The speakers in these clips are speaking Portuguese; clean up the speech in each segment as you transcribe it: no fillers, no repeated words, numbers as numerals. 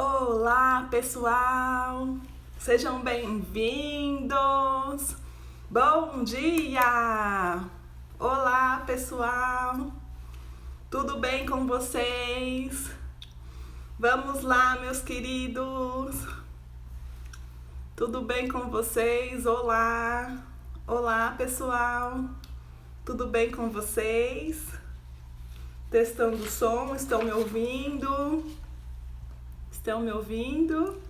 Olá, pessoal! Sejam bem-vindos! Bom dia! Olá, pessoal! Tudo bem com vocês? Vamos lá, meus queridos! Tudo bem com vocês? Olá! Olá, pessoal! Tudo bem com vocês? Testando o som, estão me ouvindo? Estão me ouvindo?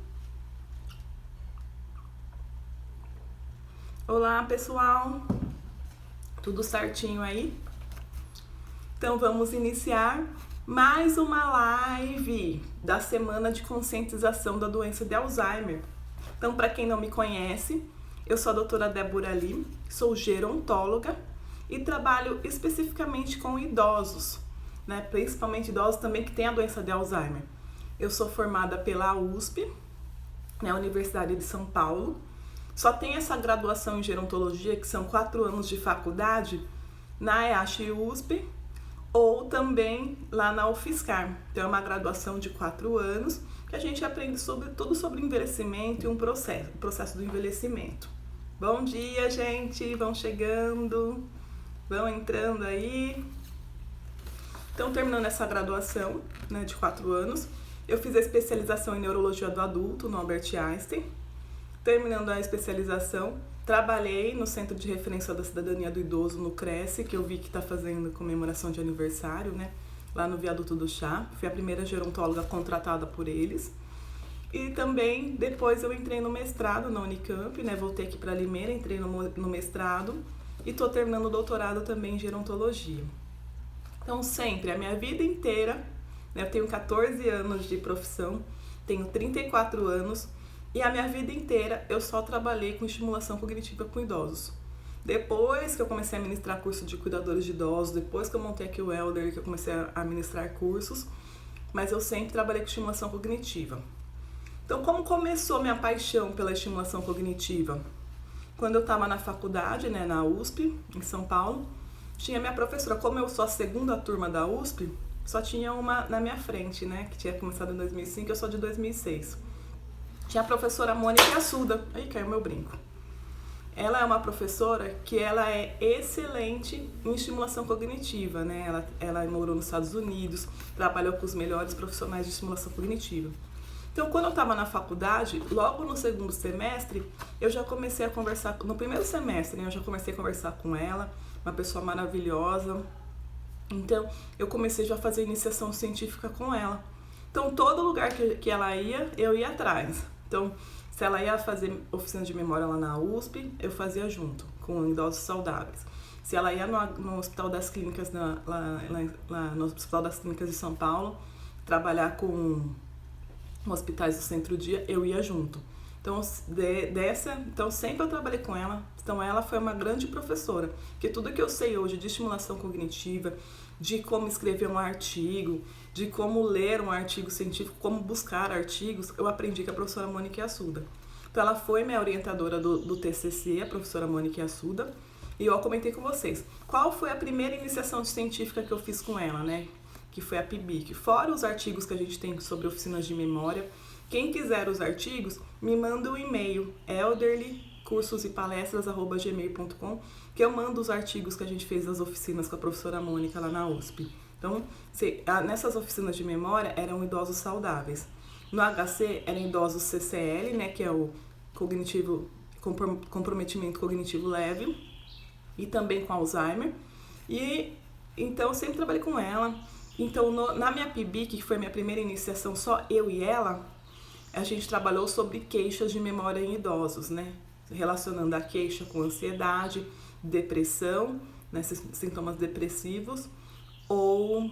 Olá, pessoal! Tudo certinho aí? Então vamos iniciar mais uma live da semana de conscientização da doença de Alzheimer. Então, para quem não me conhece, eu sou a doutora Débora Lim, sou gerontóloga e trabalho especificamente com idosos, né? Principalmente idosos também que têm a doença de Alzheimer. Eu sou formada pela USP, né, Universidade de São Paulo. Só tem essa graduação em gerontologia, que são 4 anos de faculdade, na EASH USP, ou também lá na UFSCar. Então é uma graduação de 4 anos, que a gente aprende tudo sobre envelhecimento e o processo do envelhecimento. Bom dia, gente! Vão chegando, vão entrando aí. Então, terminando essa graduação, né, de 4 anos, eu fiz a especialização em neurologia do adulto no Albert Einstein. Terminando a especialização, trabalhei no Centro de Referência da Cidadania do Idoso, no Cresce, que eu vi que está fazendo comemoração de aniversário, né? Lá no Viaduto do Chá. Fui a primeira gerontóloga contratada por eles. E também, depois eu entrei no mestrado na Unicamp, né? Voltei aqui para Limeira, entrei no mestrado e estou terminando o doutorado também em gerontologia. Então, sempre, a minha vida inteira, né? Eu tenho 14 anos de profissão, tenho 34 anos, e a minha vida inteira eu só trabalhei com estimulação cognitiva com idosos. Depois que eu comecei a ministrar curso de cuidadores de idosos, depois que eu montei aqui o Elder, que eu comecei a ministrar cursos, mas eu sempre trabalhei com estimulação cognitiva. Então, como começou a minha paixão pela estimulação cognitiva? Quando eu estava na faculdade, né, na USP, em São Paulo, tinha minha professora, como eu sou a segunda turma da USP, só tinha uma na minha frente, né, que tinha começado em 2005, eu sou de 2006. Tinha a professora Mônica Assuda. Aí caiu meu brinco. Ela é uma professora que ela é excelente em estimulação cognitiva, né? Ela morou nos Estados Unidos, trabalhou com os melhores profissionais de estimulação cognitiva. Então, quando eu estava na faculdade, logo no segundo semestre, eu já comecei a conversar, no primeiro semestre, né, eu já comecei a conversar com ela, uma pessoa maravilhosa. Então, eu comecei já a fazer iniciação científica com ela. Então, todo lugar que ela ia, eu ia atrás. Então, se ela ia fazer oficina de memória lá na USP, eu fazia junto, com idosos saudáveis. Se ela ia no Hospital das Clínicas, lá no Hospital das Clínicas de São Paulo, trabalhar com hospitais do centro-dia, eu ia junto. Então, então, sempre eu trabalhei com ela. Então, ela foi uma grande professora. Porque tudo que eu sei hoje de estimulação cognitiva, de como escrever um artigo, de como ler um artigo científico, como buscar artigos, eu aprendi com a professora Mônica Assuda. Então, ela foi minha orientadora do TCC, a professora Mônica Assuda, e eu comentei com vocês. Qual foi a primeira iniciação científica que eu fiz com ela, né? Que foi a PIBIC. Fora os artigos que a gente tem sobre oficinas de memória, quem quiser os artigos, me manda um e-mail, elderlycursosepalestras@gmail.com, que eu mando os artigos que a gente fez das oficinas com a professora Mônica lá na USP. Então, nessas oficinas de memória eram idosos saudáveis. No HC eram idosos CCL, né, que é o comprometimento cognitivo leve, e também com Alzheimer. E então eu sempre trabalhei com ela. Então, na minha PIBIC, que foi a minha primeira iniciação, só eu e ela, a gente trabalhou sobre queixas de memória em idosos, né? Relacionando a queixa com ansiedade, depressão, né? Sintomas depressivos, ou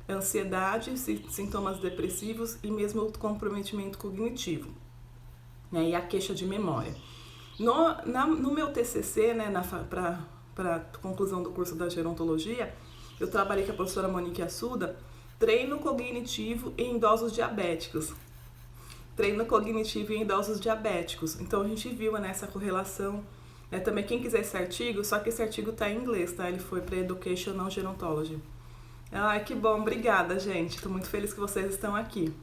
ansiedade, sintomas depressivos e mesmo o comprometimento cognitivo, né? E a queixa de memória. No meu TCC, né, para conclusão do curso da gerontologia, eu trabalhei com a professora Mônica Assuda, treino cognitivo em idosos diabéticos. Então, a gente viu, né, essa correlação. Também, quem quiser esse artigo, só que esse artigo está em inglês, tá? Ele foi para Educational Gerontology. Ai, que bom, obrigada, gente. Tô muito feliz que vocês estão aqui.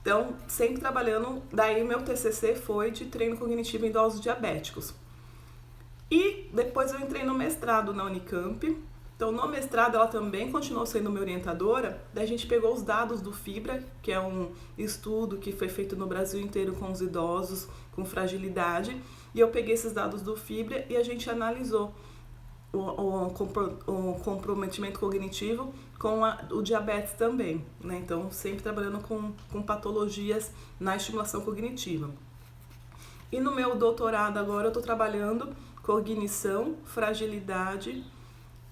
Então, sempre trabalhando, daí meu TCC foi de treino cognitivo em idosos diabéticos. E depois eu entrei no mestrado na Unicamp. Então, no mestrado, ela também continuou sendo minha orientadora. Daí a gente pegou os dados do FIBRA, que é um estudo que foi feito no Brasil inteiro com os idosos com fragilidade. E eu peguei esses dados do FIBRA e a gente analisou o comprometimento cognitivo com o diabetes também, né? Então, sempre trabalhando com patologias na estimulação cognitiva. E no meu doutorado agora eu estou trabalhando cognição, fragilidade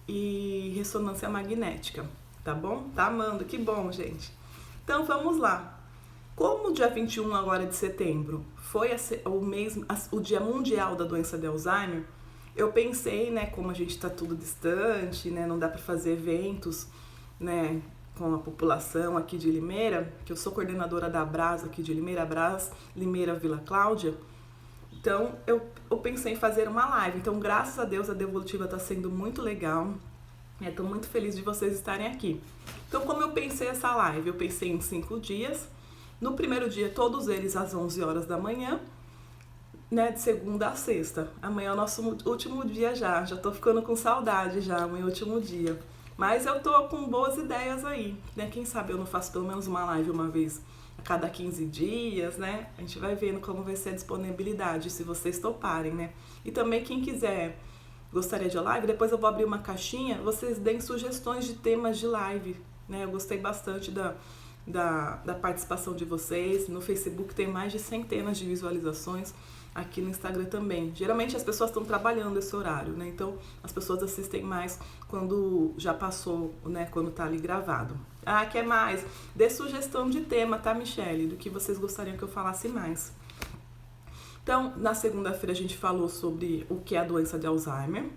e ressonância magnética, tá bom? Tá amando, que bom, gente. Então, vamos lá. Como o dia 21 agora de setembro foi o Dia Mundial da Doença de Alzheimer, eu pensei, né, como a gente está tudo distante, né, não dá para fazer eventos, né, com a população aqui de Limeira, que eu sou coordenadora da Abras aqui de Limeira, Abras, Limeira, Vila Cláudia. Então, eu pensei em fazer uma live. Então, graças a Deus, a Devolutiva está sendo muito legal. Estou muito feliz de vocês estarem aqui. Então, como eu pensei essa live? Eu pensei em 5 dias. No primeiro dia, todos eles às 11 horas da manhã, né, de segunda a sexta. Amanhã é o nosso último dia já tô ficando com saudade já, amanhã é o último dia. Mas eu tô com boas ideias aí, né, quem sabe eu não faço pelo menos uma live uma vez a cada 15 dias, né, a gente vai vendo como vai ser a disponibilidade, se vocês toparem, né. E também quem quiser, gostaria de live, depois eu vou abrir uma caixinha, vocês deem sugestões de temas de live, né, eu gostei bastante da participação de vocês. No Facebook tem mais de centenas de visualizações, aqui no Instagram também. Geralmente as pessoas estão trabalhando esse horário, né? Então as pessoas assistem mais quando já passou, né? Quando tá ali gravado. Ah, quer mais? Dê sugestão de tema, tá, Michele? Do que vocês gostariam que eu falasse mais. Então, na segunda-feira a gente falou sobre o que é a doença de Alzheimer.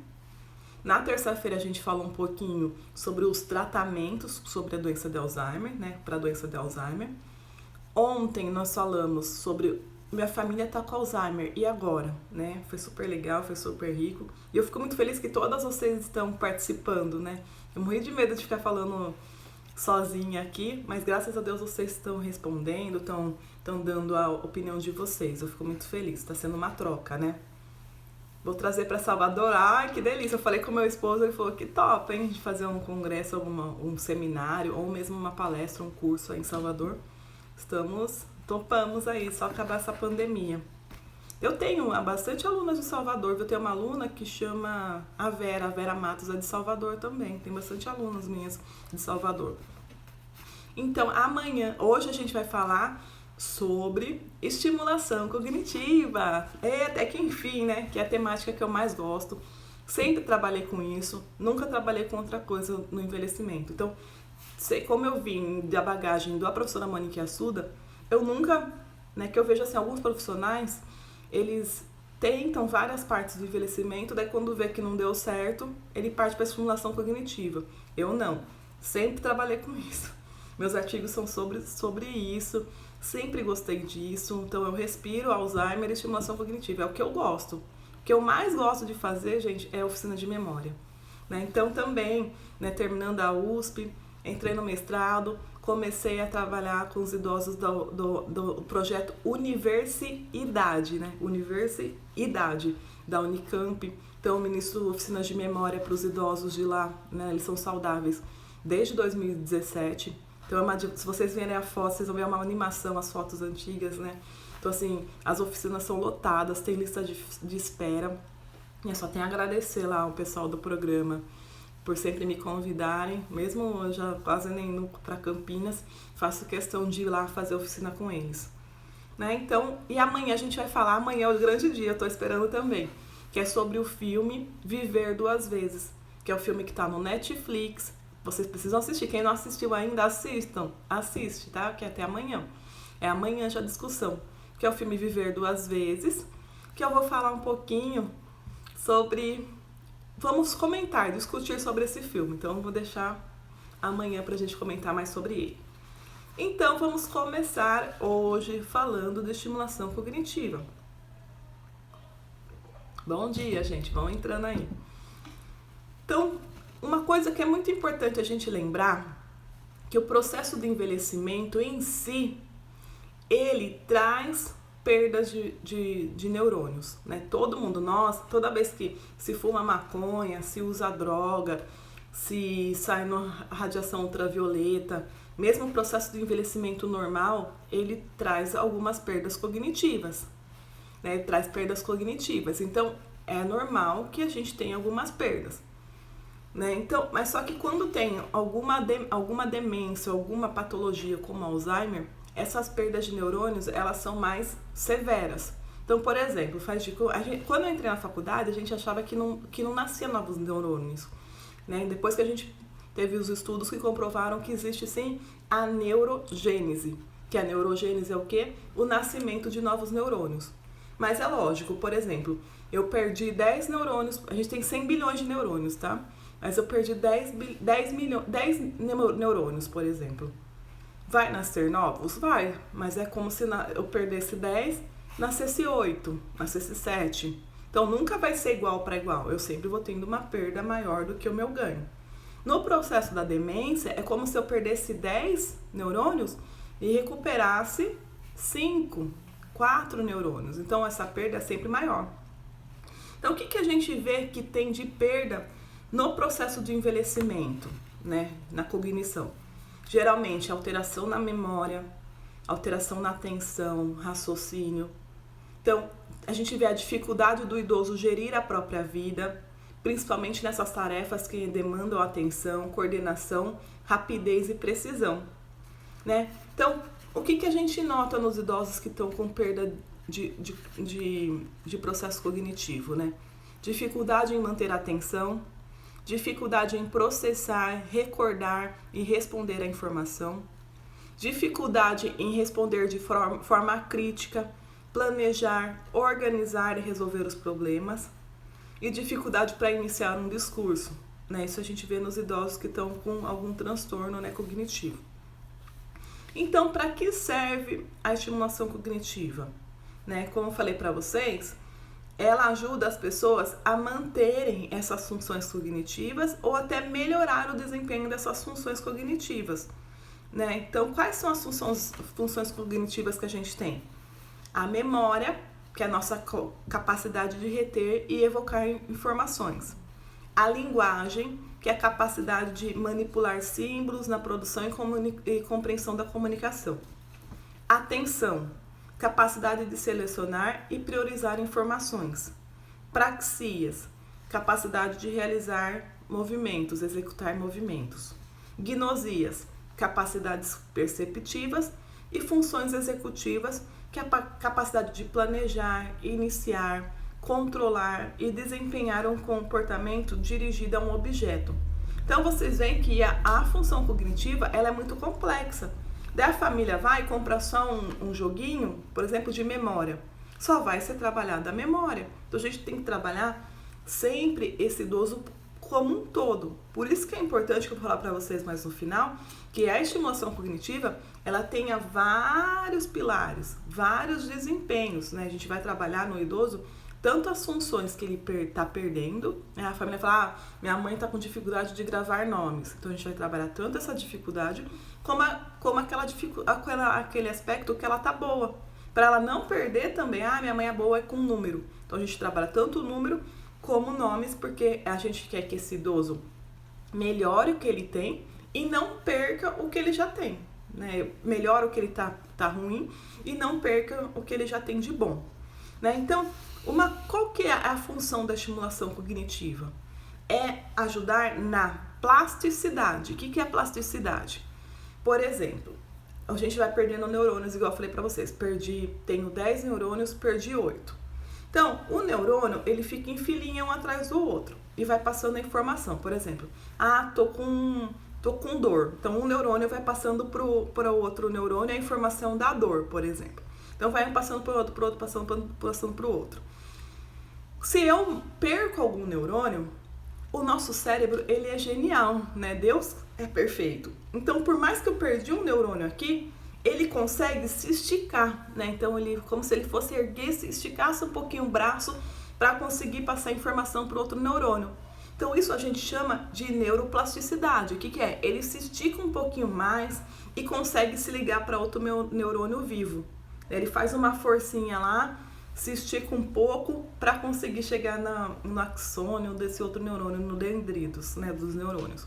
Na terça-feira a gente falou um pouquinho sobre os tratamentos sobre a doença de Alzheimer, né? Para a doença de Alzheimer. Ontem nós falamos sobre minha família tá com Alzheimer, e agora, né? Foi super legal, foi super rico. E eu fico muito feliz que todas vocês estão participando, né? Eu morri de medo de ficar falando sozinha aqui, mas graças a Deus vocês estão respondendo, estão dando a opinião de vocês. Eu fico muito feliz, tá sendo uma troca, né? Vou trazer para Salvador, ai que delícia. Eu falei com meu esposo, ele falou que top, hein? De fazer um congresso, um seminário, ou mesmo uma palestra, um curso aí em Salvador. Topamos aí, só acabar essa pandemia. Eu tenho bastante alunas de Salvador, eu tenho uma aluna que chama a Vera Matos, é de Salvador também, tem bastante alunas minhas de Salvador. Então, hoje a gente vai falar sobre estimulação cognitiva, até que enfim, né, que é a temática que eu mais gosto. Sempre trabalhei com isso, nunca trabalhei com outra coisa no envelhecimento. Então, como eu vim da bagagem da professora Monique Assuda, eu nunca, né, que eu vejo assim, alguns profissionais, eles tentam várias partes do envelhecimento, daí quando vê que não deu certo, ele parte para a estimulação cognitiva. Eu não, sempre trabalhei com isso. Meus artigos são sobre isso, sempre gostei disso, então eu respiro Alzheimer e estimulação cognitiva, é o que eu gosto. O que eu mais gosto de fazer, gente, é oficina de memória, né? Então também, né, terminando a USP, entrei no mestrado, comecei a trabalhar com os idosos do projeto Universidade, né? Universidade da Unicamp. Então, eu ministro oficinas de memória para os idosos de lá, né? Eles são saudáveis desde 2017. Então, se vocês verem a foto, vocês vão ver uma animação, as fotos antigas, né? Então, assim, as oficinas são lotadas, tem lista de espera. E eu só tenho a agradecer lá ao pessoal do programa por sempre me convidarem, mesmo eu já quase nem indo para Campinas, faço questão de ir lá fazer oficina com eles, né? Então, e amanhã a gente vai falar, amanhã é o grande dia, eu tô esperando também, que é sobre o filme Viver Duas Vezes, que é o filme que tá no Netflix. Vocês precisam assistir, quem não assistiu ainda, assiste, tá? Que é até amanhã. É amanhã já a discussão, que é o filme Viver Duas Vezes, que eu vou falar um pouquinho sobre... Vamos discutir sobre esse filme. Então, eu vou deixar amanhã pra gente comentar mais sobre ele. Então, vamos começar hoje falando de estimulação cognitiva. Bom dia, gente. Vão entrando aí. Então, uma coisa que é muito importante a gente lembrar, que o processo de envelhecimento em si, ele traz perdas de neurônios, né? Todo mundo, nós, toda vez que se fuma maconha, se usa droga, se sai na radiação ultravioleta, mesmo o processo de envelhecimento normal, ele traz algumas perdas cognitivas, né? Ele traz perdas cognitivas. Então, é normal que a gente tenha algumas perdas, né? Então, mas só que quando tem alguma demência, alguma patologia como Alzheimer, essas perdas de neurônios, elas são mais severas. Então, por exemplo, quando eu entrei na faculdade, a gente achava que não nascia novos neurônios, né? Depois que a gente teve os estudos que comprovaram que existe sim a neurogênese, que a neurogênese é o quê? O nascimento de novos neurônios. Mas é lógico, por exemplo, eu perdi 10 neurônios, a gente tem 100 bilhões de neurônios, tá? Mas eu perdi 10 neurônios, por exemplo. Vai nascer novos? Vai, mas é como se eu perdesse 10, nascesse 8, nascesse 7. Então nunca vai ser igual para igual, eu sempre vou tendo uma perda maior do que o meu ganho. No processo da demência, é como se eu perdesse 10 neurônios e recuperasse 5, 4 neurônios. Então essa perda é sempre maior. Então o que a gente vê que tem de perda no processo de envelhecimento, né, na cognição? Geralmente, alteração na memória, alteração na atenção, raciocínio. Então, a gente vê a dificuldade do idoso gerir a própria vida, principalmente nessas tarefas que demandam atenção, coordenação, rapidez e precisão, né? Então, o que a gente nota nos idosos que estão com perda de processo cognitivo, né? Dificuldade em manter a atenção, dificuldade em processar, recordar e responder à informação, dificuldade em responder de forma crítica, planejar, organizar e resolver os problemas, e dificuldade para iniciar um discurso, né? Isso a gente vê nos idosos que estão com algum transtorno, né, cognitivo. Então, para que serve a estimulação cognitiva? Né? Como eu falei para vocês, ela ajuda as pessoas a manterem essas funções cognitivas ou até melhorar o desempenho dessas funções cognitivas, né? Então, quais são as funções cognitivas que a gente tem? A memória, que é a nossa capacidade de reter e evocar informações. A linguagem, que é a capacidade de manipular símbolos na produção e compreensão da comunicação. Atenção, capacidade de selecionar e priorizar informações. Praxias, capacidade de realizar movimentos, executar movimentos. Gnosias, capacidades perceptivas, e funções executivas, que é a capacidade de planejar, iniciar, controlar e desempenhar um comportamento dirigido a um objeto. Então vocês veem que a função cognitiva ela é muito complexa. Daí a família vai e compra só um joguinho, por exemplo, de memória. Só vai ser trabalhada a memória. Então a gente tem que trabalhar sempre esse idoso como um todo. Por isso que é importante que eu vou falar para vocês mais no final, que a estimulação cognitiva, ela tenha vários pilares, vários desempenhos, né? A gente vai trabalhar no idoso tanto as funções que ele está perdendo, né? A família fala, minha mãe está com dificuldade de gravar nomes. Então a gente vai trabalhar tanto essa dificuldade, como aquele aspecto que ela tá boa. Para ela não perder também, minha mãe é boa com número. Então a gente trabalha tanto o número como nomes, porque a gente quer que esse idoso melhore o que ele tem e não perca o que ele já tem, né? Melhore o que ele tá ruim e não perca o que ele já tem de bom, né? Então, qual que é a função da estimulação cognitiva? É ajudar na plasticidade. O que é plasticidade? Por exemplo, a gente vai perdendo neurônios, igual eu falei pra vocês. Tenho 10 neurônios, perdi 8. Então, o neurônio, ele fica em filinha um atrás do outro e vai passando a informação. Por exemplo, tô com dor. Então, um neurônio vai passando para o outro neurônio a informação da dor, por exemplo. Então, vai passando para o outro, passando para o outro. Se eu perco algum neurônio, o nosso cérebro, ele é genial, né? Deus é perfeito. Então, por mais que eu perdi um neurônio aqui, ele consegue se esticar, né? Então, como se ele fosse esticasse um pouquinho o braço para conseguir passar informação para o outro neurônio. Então isso a gente chama de neuroplasticidade. O que é? Ele se estica um pouquinho mais e consegue se ligar para outro neurônio vivo. Ele faz uma forcinha lá, se estica um pouco para conseguir chegar no axônio desse outro neurônio, no dendritos, né, dos neurônios.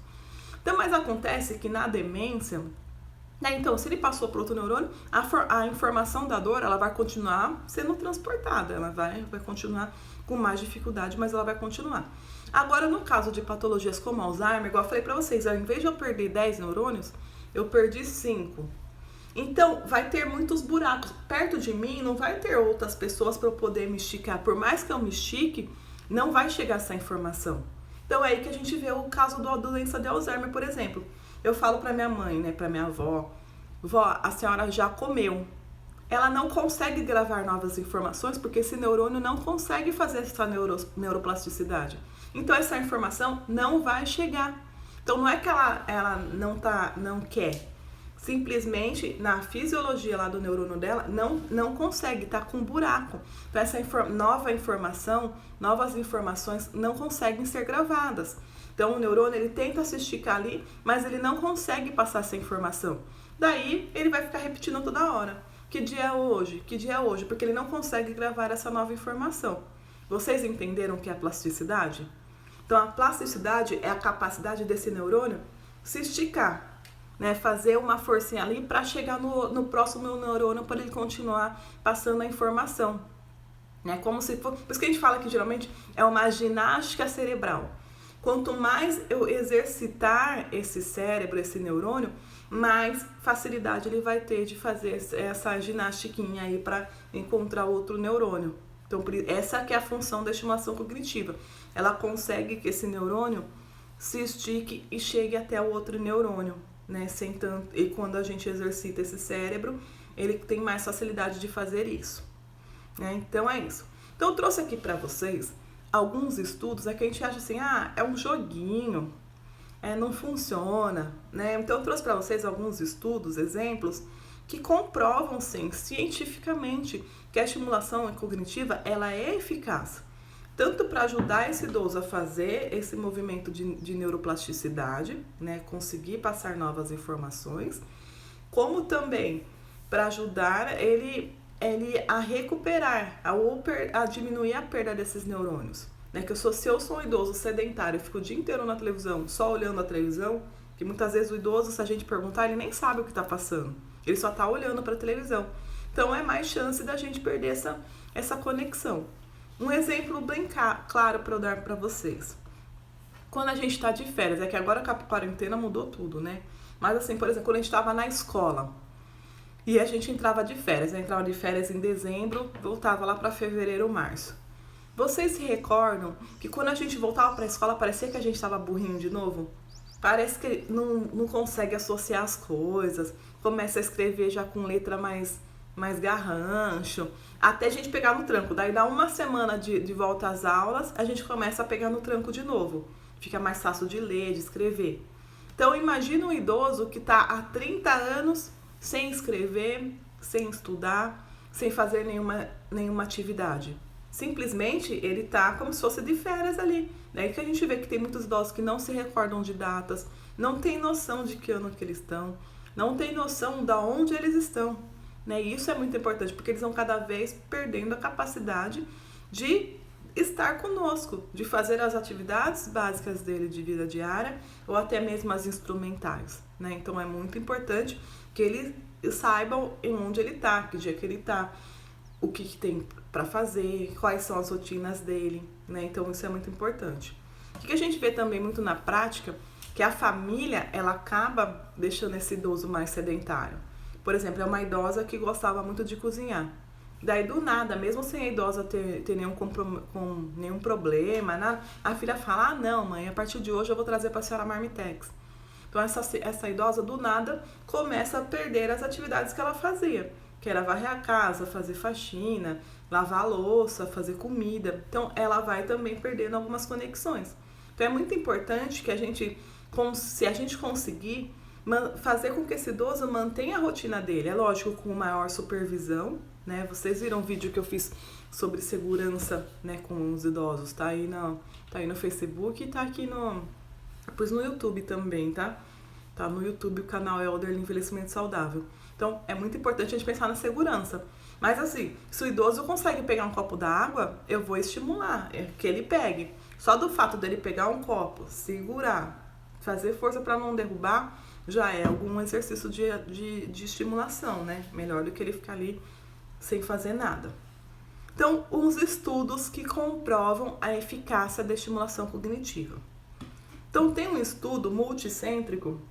Então, mas acontece que na demência, né, então, se ele passou para outro neurônio, a informação da dor, ela vai continuar sendo transportada, ela vai continuar com mais dificuldade, mas ela vai continuar. Agora, no caso de patologias como Alzheimer, igual eu falei para vocês, ao invés de eu perder 10 neurônios, eu perdi 5. Então, vai ter muitos buracos. Perto de mim, não vai ter outras pessoas para eu poder me esticar. Por mais que eu me estique, não vai chegar essa informação. Então, é aí que a gente vê o caso da doença de Alzheimer, por exemplo. Eu falo para minha mãe, né, para minha avó, vó, a senhora já comeu. Ela não consegue gravar novas informações porque esse neurônio não consegue fazer essa neuroplasticidade. Então, essa informação não vai chegar. Então, não é que ela não quer. Simplesmente, na fisiologia lá do neurônio dela, não consegue, tá com buraco. Então, essa novas informações não conseguem ser gravadas. Então, o neurônio, ele tenta se esticar ali, mas ele não consegue passar essa informação. Daí, ele vai ficar repetindo toda hora. Que dia é hoje? Que dia é hoje? Porque ele não consegue gravar essa nova informação. Vocês entenderam o que é a plasticidade? Então, a plasticidade é a capacidade desse neurônio se esticar, né, fazer uma forcinha ali para chegar no próximo neurônio para ele continuar passando a informação, né? Como se for, por isso que a gente fala que geralmente é uma ginástica cerebral. Quanto mais eu exercitar esse cérebro, esse neurônio, mais facilidade ele vai ter de fazer essa ginastiquinha aí para encontrar outro neurônio. Então, essa que é a função da estimulação cognitiva. Ela consegue que esse neurônio se estique e chegue até o outro neurônio, né? E quando a gente exercita esse cérebro, ele tem mais facilidade de fazer isso, né? Então é isso. Então eu trouxe aqui para vocês alguns estudos, que a gente acha assim, é um joguinho, não funciona, né? Então eu trouxe para vocês alguns estudos, exemplos, que comprovam, sim, cientificamente, que a estimulação cognitiva, ela é eficaz, tanto para ajudar esse idoso a fazer esse movimento de neuroplasticidade, né, conseguir passar novas informações, como também para ajudar ele a recuperar, a diminuir a perda desses neurônios. Né, se eu sou um idoso sedentário, eu fico o dia inteiro na televisão, só olhando a televisão, que muitas vezes o idoso, se a gente perguntar, ele nem sabe o que está passando, ele só está olhando para a televisão. Então é mais chance da gente perder essa conexão. Um exemplo bem claro para eu dar para vocês. Quando a gente está de férias, é que agora a quarentena mudou tudo, né? Mas assim, por exemplo, quando a gente estava na escola e a gente entrava de férias, entrava de férias em dezembro, voltava lá para fevereiro, março. Vocês se recordam que quando a gente voltava para a escola, parecia que a gente estava burrinho de novo? Parece que não consegue associar as coisas, começa a escrever já com letra mais garrancho, até a gente pegar no tranco. Daí dá uma semana de volta às aulas, a gente começa a pegar no tranco de novo. Fica mais fácil de ler, de escrever. Então imagina um idoso que está há 30 anos sem escrever, sem estudar, sem fazer nenhuma atividade. Simplesmente ele está como se fosse de férias ali. Daí que a gente vê que tem muitos idosos que não se recordam de datas, não tem noção de que ano que eles estão, não tem noção de onde eles estão. Né? E isso é muito importante, porque eles vão cada vez perdendo a capacidade de estar conosco, de fazer as atividades básicas dele de vida diária ou até mesmo as instrumentais. Né? Então é muito importante que eles saibam em onde ele está, que dia que ele está, o que tem para fazer, quais são as rotinas dele. Né? Então isso é muito importante. O que a gente vê também muito na prática, que a família ela acaba deixando esse idoso mais sedentário. Por exemplo, é uma idosa que gostava muito de cozinhar. Daí, do nada, mesmo sem a idosa ter nenhum problema, nada, a filha fala, não, mãe, a partir de hoje eu vou trazer para a senhora marmitex. Então, essa idosa, do nada, começa a perder as atividades que ela fazia, que era varrer a casa, fazer faxina, lavar a louça, fazer comida. Então, ela vai também perdendo algumas conexões. Então, é muito importante que se a gente conseguir fazer com que esse idoso mantenha a rotina dele. É lógico, com maior supervisão, né? Vocês viram o vídeo que eu fiz sobre segurança, né, com os idosos, tá aí no Facebook e tá aqui depois no YouTube também, tá? Tá no YouTube, o canal Elderly Envelhecimento Saudável. Então, é muito importante a gente pensar na segurança. Mas assim, se o idoso consegue pegar um copo d'água, eu vou estimular que ele pegue. Só do fato dele pegar um copo, segurar, fazer força para não derrubar, já é algum exercício de estimulação, né? Melhor do que ele ficar ali sem fazer nada. Então, os estudos que comprovam a eficácia da estimulação cognitiva. Então, tem um estudo multicêntrico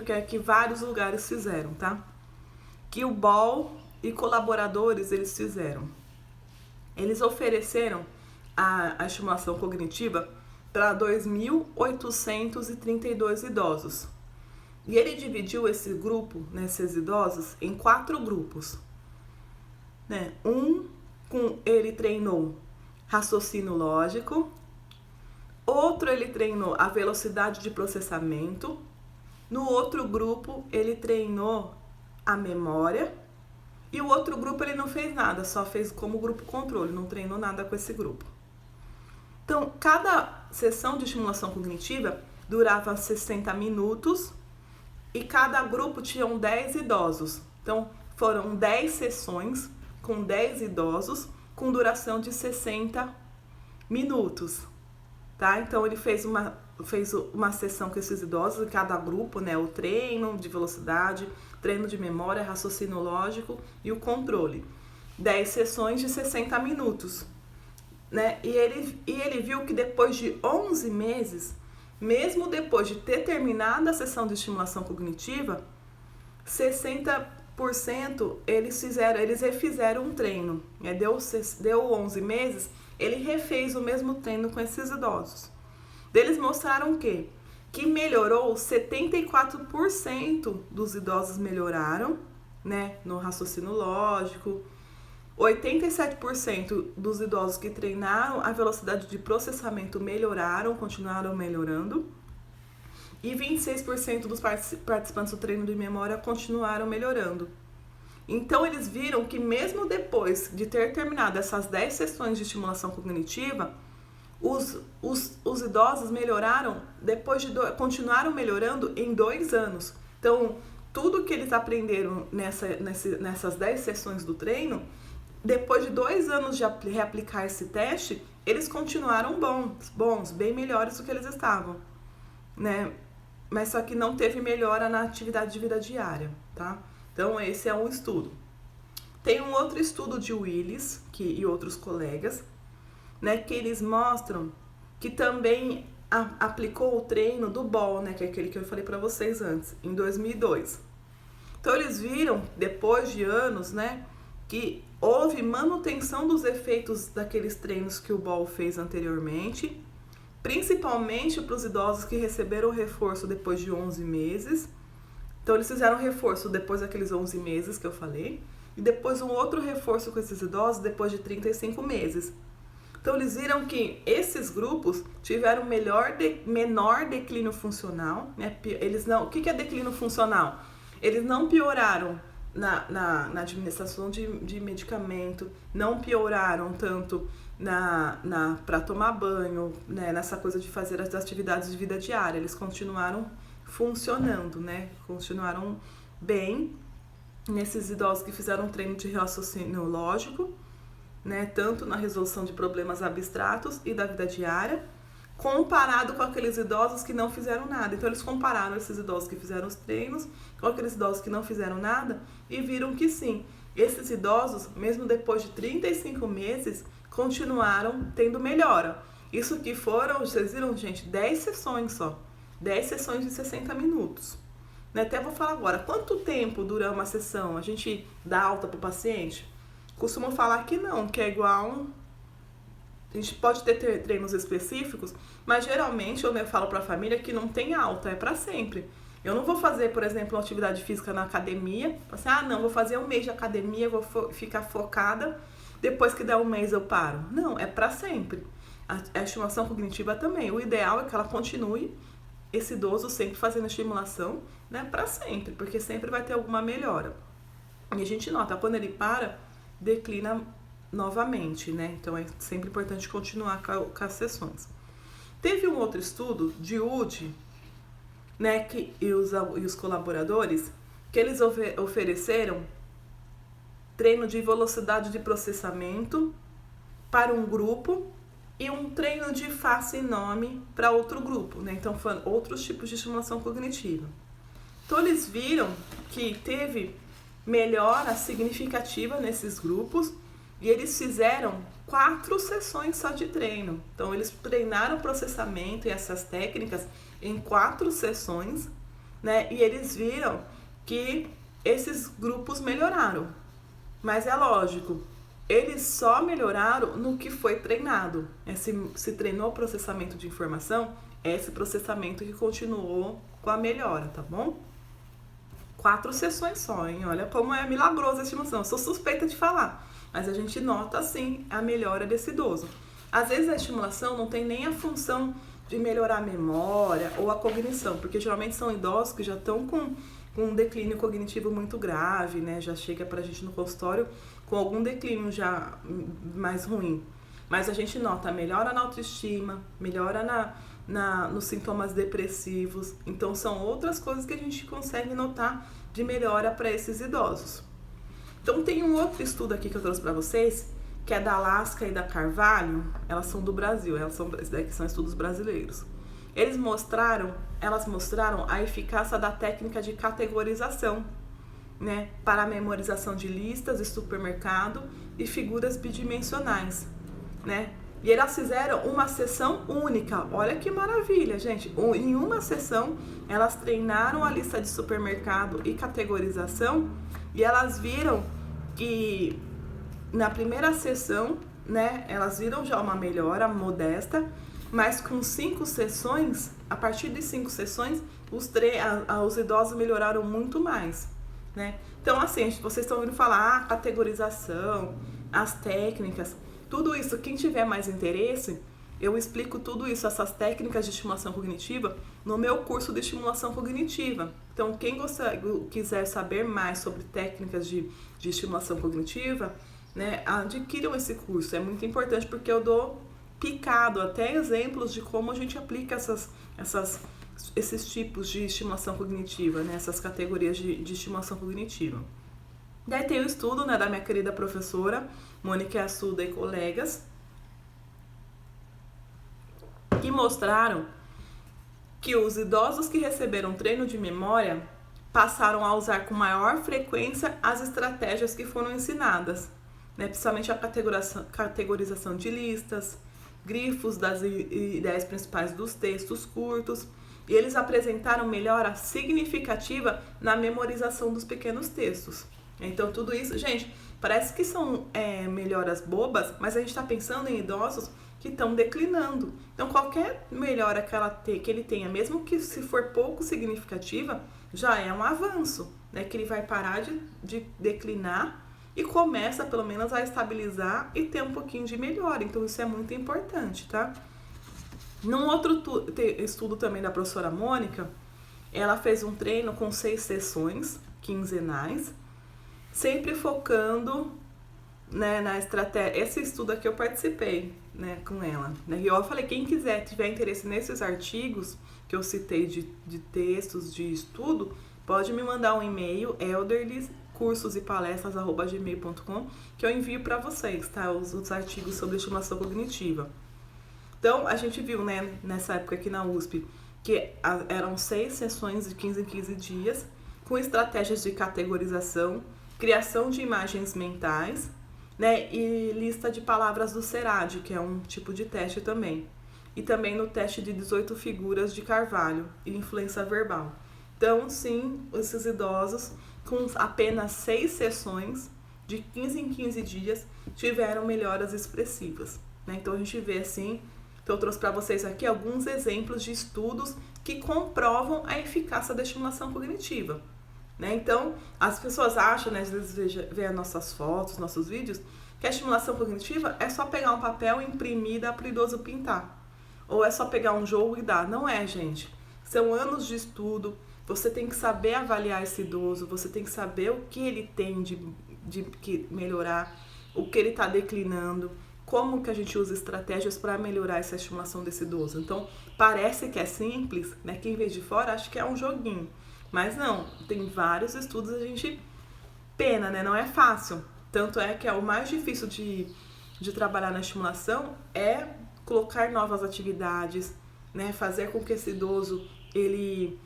é que vários lugares fizeram, tá? Que o Ball e colaboradores, eles fizeram. Eles ofereceram a estimulação cognitiva para 2.832 idosos. E ele dividiu esse grupo, né, esses idosos, em 4 grupos. Né? Ele treinou raciocínio lógico, outro ele treinou a velocidade de processamento, no outro grupo ele treinou a memória e o outro grupo ele não fez nada, só fez como grupo controle, não treinou nada com esse grupo. Então, cada sessão de estimulação cognitiva durava 60 minutos e cada grupo tinha 10 idosos. Então, foram 10 sessões com 10 idosos com duração de 60 minutos, tá? Então, ele fez uma sessão com esses idosos, em cada grupo, né? O treino de velocidade, treino de memória, raciocínio lógico e o controle. 10 sessões de 60 minutos, né? E ele viu que depois de 11 meses, mesmo depois de ter terminado a sessão de estimulação cognitiva, 60% eles refizeram um treino. Né? Deu 11 meses, ele refez o mesmo treino com esses idosos. Eles mostraram que melhorou 74% dos idosos melhoraram, né, no raciocínio lógico. 87% dos idosos que treinaram a velocidade de processamento melhoraram, continuaram melhorando. E 26% dos participantes do treino de memória continuaram melhorando. Então, eles viram que mesmo depois de ter terminado essas 10 sessões de estimulação cognitiva, os idosos melhoraram, continuaram melhorando em 2 anos. Então, tudo que eles aprenderam nessas 10 sessões do treino, depois de 2 anos de reaplicar esse teste, eles continuaram bons, bem melhores do que eles estavam, né? Mas só que não teve melhora na atividade de vida diária, tá? Então, esse é um estudo. Tem um outro estudo de Willis e outros colegas, né, que eles mostram que também aplicou o treino do Ball, né, que é aquele que eu falei para vocês antes, em 2002. Então, eles viram, depois de anos, né, que houve manutenção dos efeitos daqueles treinos que o Ball fez anteriormente, principalmente para os idosos que receberam reforço depois de 11 meses. Então, eles fizeram reforço depois daqueles 11 meses que eu falei, e depois um outro reforço com esses idosos depois de 35 meses. Então, eles viram que esses grupos tiveram menor declínio funcional, né? O que é declínio funcional? Eles não pioraram na administração de medicamento, não pioraram tanto para tomar banho, né? Nessa coisa de fazer as atividades de vida diária. Eles continuaram funcionando, né? Continuaram bem nesses idosos que fizeram treino de raciocínio lógico, né? Tanto na resolução de problemas abstratos e da vida diária, comparado com aqueles idosos que não fizeram nada. Então, eles compararam esses idosos que fizeram os treinos com aqueles idosos que não fizeram nada e viram que sim, esses idosos, mesmo depois de 35 meses, continuaram tendo melhora. Isso que foram, vocês viram, gente, 10 sessões só. 10 sessões de 60 minutos. Até vou falar agora, quanto tempo dura uma sessão? A gente dá alta para o paciente? Costumo falar que não, que é igual... A gente pode ter treinos específicos, mas geralmente eu falo para a família que não tem alta, é para sempre. Eu não vou fazer, por exemplo, uma atividade física na academia, assim, vou fazer 1 mês de academia, vou ficar focada, depois que der 1 mês eu paro. Não, é para sempre. A estimulação cognitiva também. O ideal é que ela continue esse idoso sempre fazendo estimulação, né, para sempre, porque sempre vai ter alguma melhora. E a gente nota, quando ele para, declina novamente, né? Então é sempre importante continuar com as sessões. Teve um outro estudo de Wood, né, e os colaboradores, que eles ofereceram treino de velocidade de processamento para um grupo e um treino de face e nome para outro grupo, né? Então foram outros tipos de estimulação cognitiva. Então eles viram que teve melhora significativa nesses grupos e eles fizeram 4 sessões só de treino. Então eles treinaram o processamento e essas técnicas em 4 sessões, né? E eles viram que esses grupos melhoraram. Mas é lógico, eles só melhoraram no que foi treinado. Se treinou o processamento de informação, é esse processamento que continuou com a melhora, tá bom? 4 sessões só, hein? Olha como é milagrosa a estimação. Eu sou suspeita de falar, mas a gente nota, sim, a melhora desse idoso. Às vezes a estimulação não tem nem a função de melhorar a memória ou a cognição, porque geralmente são idosos que já estão com um declínio cognitivo muito grave, né? Já chega pra gente no consultório com algum declínio já mais ruim. Mas a gente nota melhora na autoestima, melhora nos sintomas depressivos. Então são outras coisas que a gente consegue notar de melhora para esses idosos. Então tem um outro estudo aqui que eu trouxe para vocês, que é da Alaska e da Carvalho. Elas são do Brasil, esses daqui são estudos brasileiros. Elas mostraram a eficácia da técnica de categorização, né, para a memorização de listas de supermercado e figuras bidimensionais, né? E elas fizeram uma sessão única. Olha que maravilha, gente. Em uma sessão, elas treinaram a lista de supermercado e categorização e elas viram que na primeira sessão, né, elas viram já uma melhora modesta, mas com 5 sessões, a partir de 5 sessões, os idosos melhoraram muito mais, né? Então, assim, vocês estão ouvindo falar categorização, as técnicas, tudo isso. Quem tiver mais interesse, eu explico tudo isso, essas técnicas de estimulação cognitiva, no meu curso de estimulação cognitiva. Então, quem quiser saber mais sobre técnicas de estimulação cognitiva, né, adquiram esse curso. É muito importante porque eu dou picado, até exemplos de como a gente aplica esses tipos de estimulação cognitiva, né, essas categorias de estimulação cognitiva. Daí tem o estudo, né, da minha querida professora Mônica Assuda e colegas, que mostraram que os idosos que receberam treino de memória passaram a usar com maior frequência as estratégias que foram ensinadas, né, principalmente a categorização de listas, grifos das ideias principais dos textos curtos, e eles apresentaram melhora significativa na memorização dos pequenos textos. Então tudo isso, gente, parece que são melhoras bobas, mas a gente está pensando em idosos que estão declinando. Então qualquer melhora que ele tenha, mesmo que se for pouco significativa, já é um avanço, né? Que ele vai parar de declinar e começa pelo menos a estabilizar e ter um pouquinho de melhora. Então isso é muito importante, tá? Num outro estudo também da professora Mônica, ela fez um treino com 6 sessões quinzenais, sempre focando, né, na estratégia. Esse estudo aqui eu participei, né, com ela. E eu falei, quem tiver interesse nesses artigos que eu citei de textos de estudo, pode me mandar um e-mail, elderlycursosepalestras@gmail.com, que eu envio para vocês, tá? Os artigos sobre estimulação cognitiva. Então, a gente viu, né, nessa época aqui na USP, que eram 6 sessões de 15 em 15 dias, com estratégias de categorização, criação de imagens mentais, né, e lista de palavras do SERAD, que é um tipo de teste também. E também no teste de 18 figuras de Carvalho e influência verbal. Então, sim, esses idosos, com apenas 6 sessões, de 15 em 15 dias, tiveram melhoras expressivas, né? Então, a gente vê assim. Então, eu trouxe para vocês aqui alguns exemplos de estudos que comprovam a eficácia da estimulação cognitiva, né? Então, as pessoas acham, né, às vezes vê as nossas fotos, nossos vídeos, que a estimulação cognitiva é só pegar um papel, imprimir e dar para o idoso pintar. Ou é só pegar um jogo e dar. Não é, gente. São anos de estudo, você tem que saber avaliar esse idoso, você tem que saber o que ele tem de que melhorar, o que ele está declinando, como que a gente usa estratégias para melhorar essa estimulação desse idoso. Então, parece que é simples, né? Quem vê de fora acha que é um joguinho, mas não, tem vários estudos, a gente pena, né? Não é fácil. Tanto é que é o mais difícil de trabalhar na estimulação é colocar novas atividades, né? Fazer com que esse idoso ele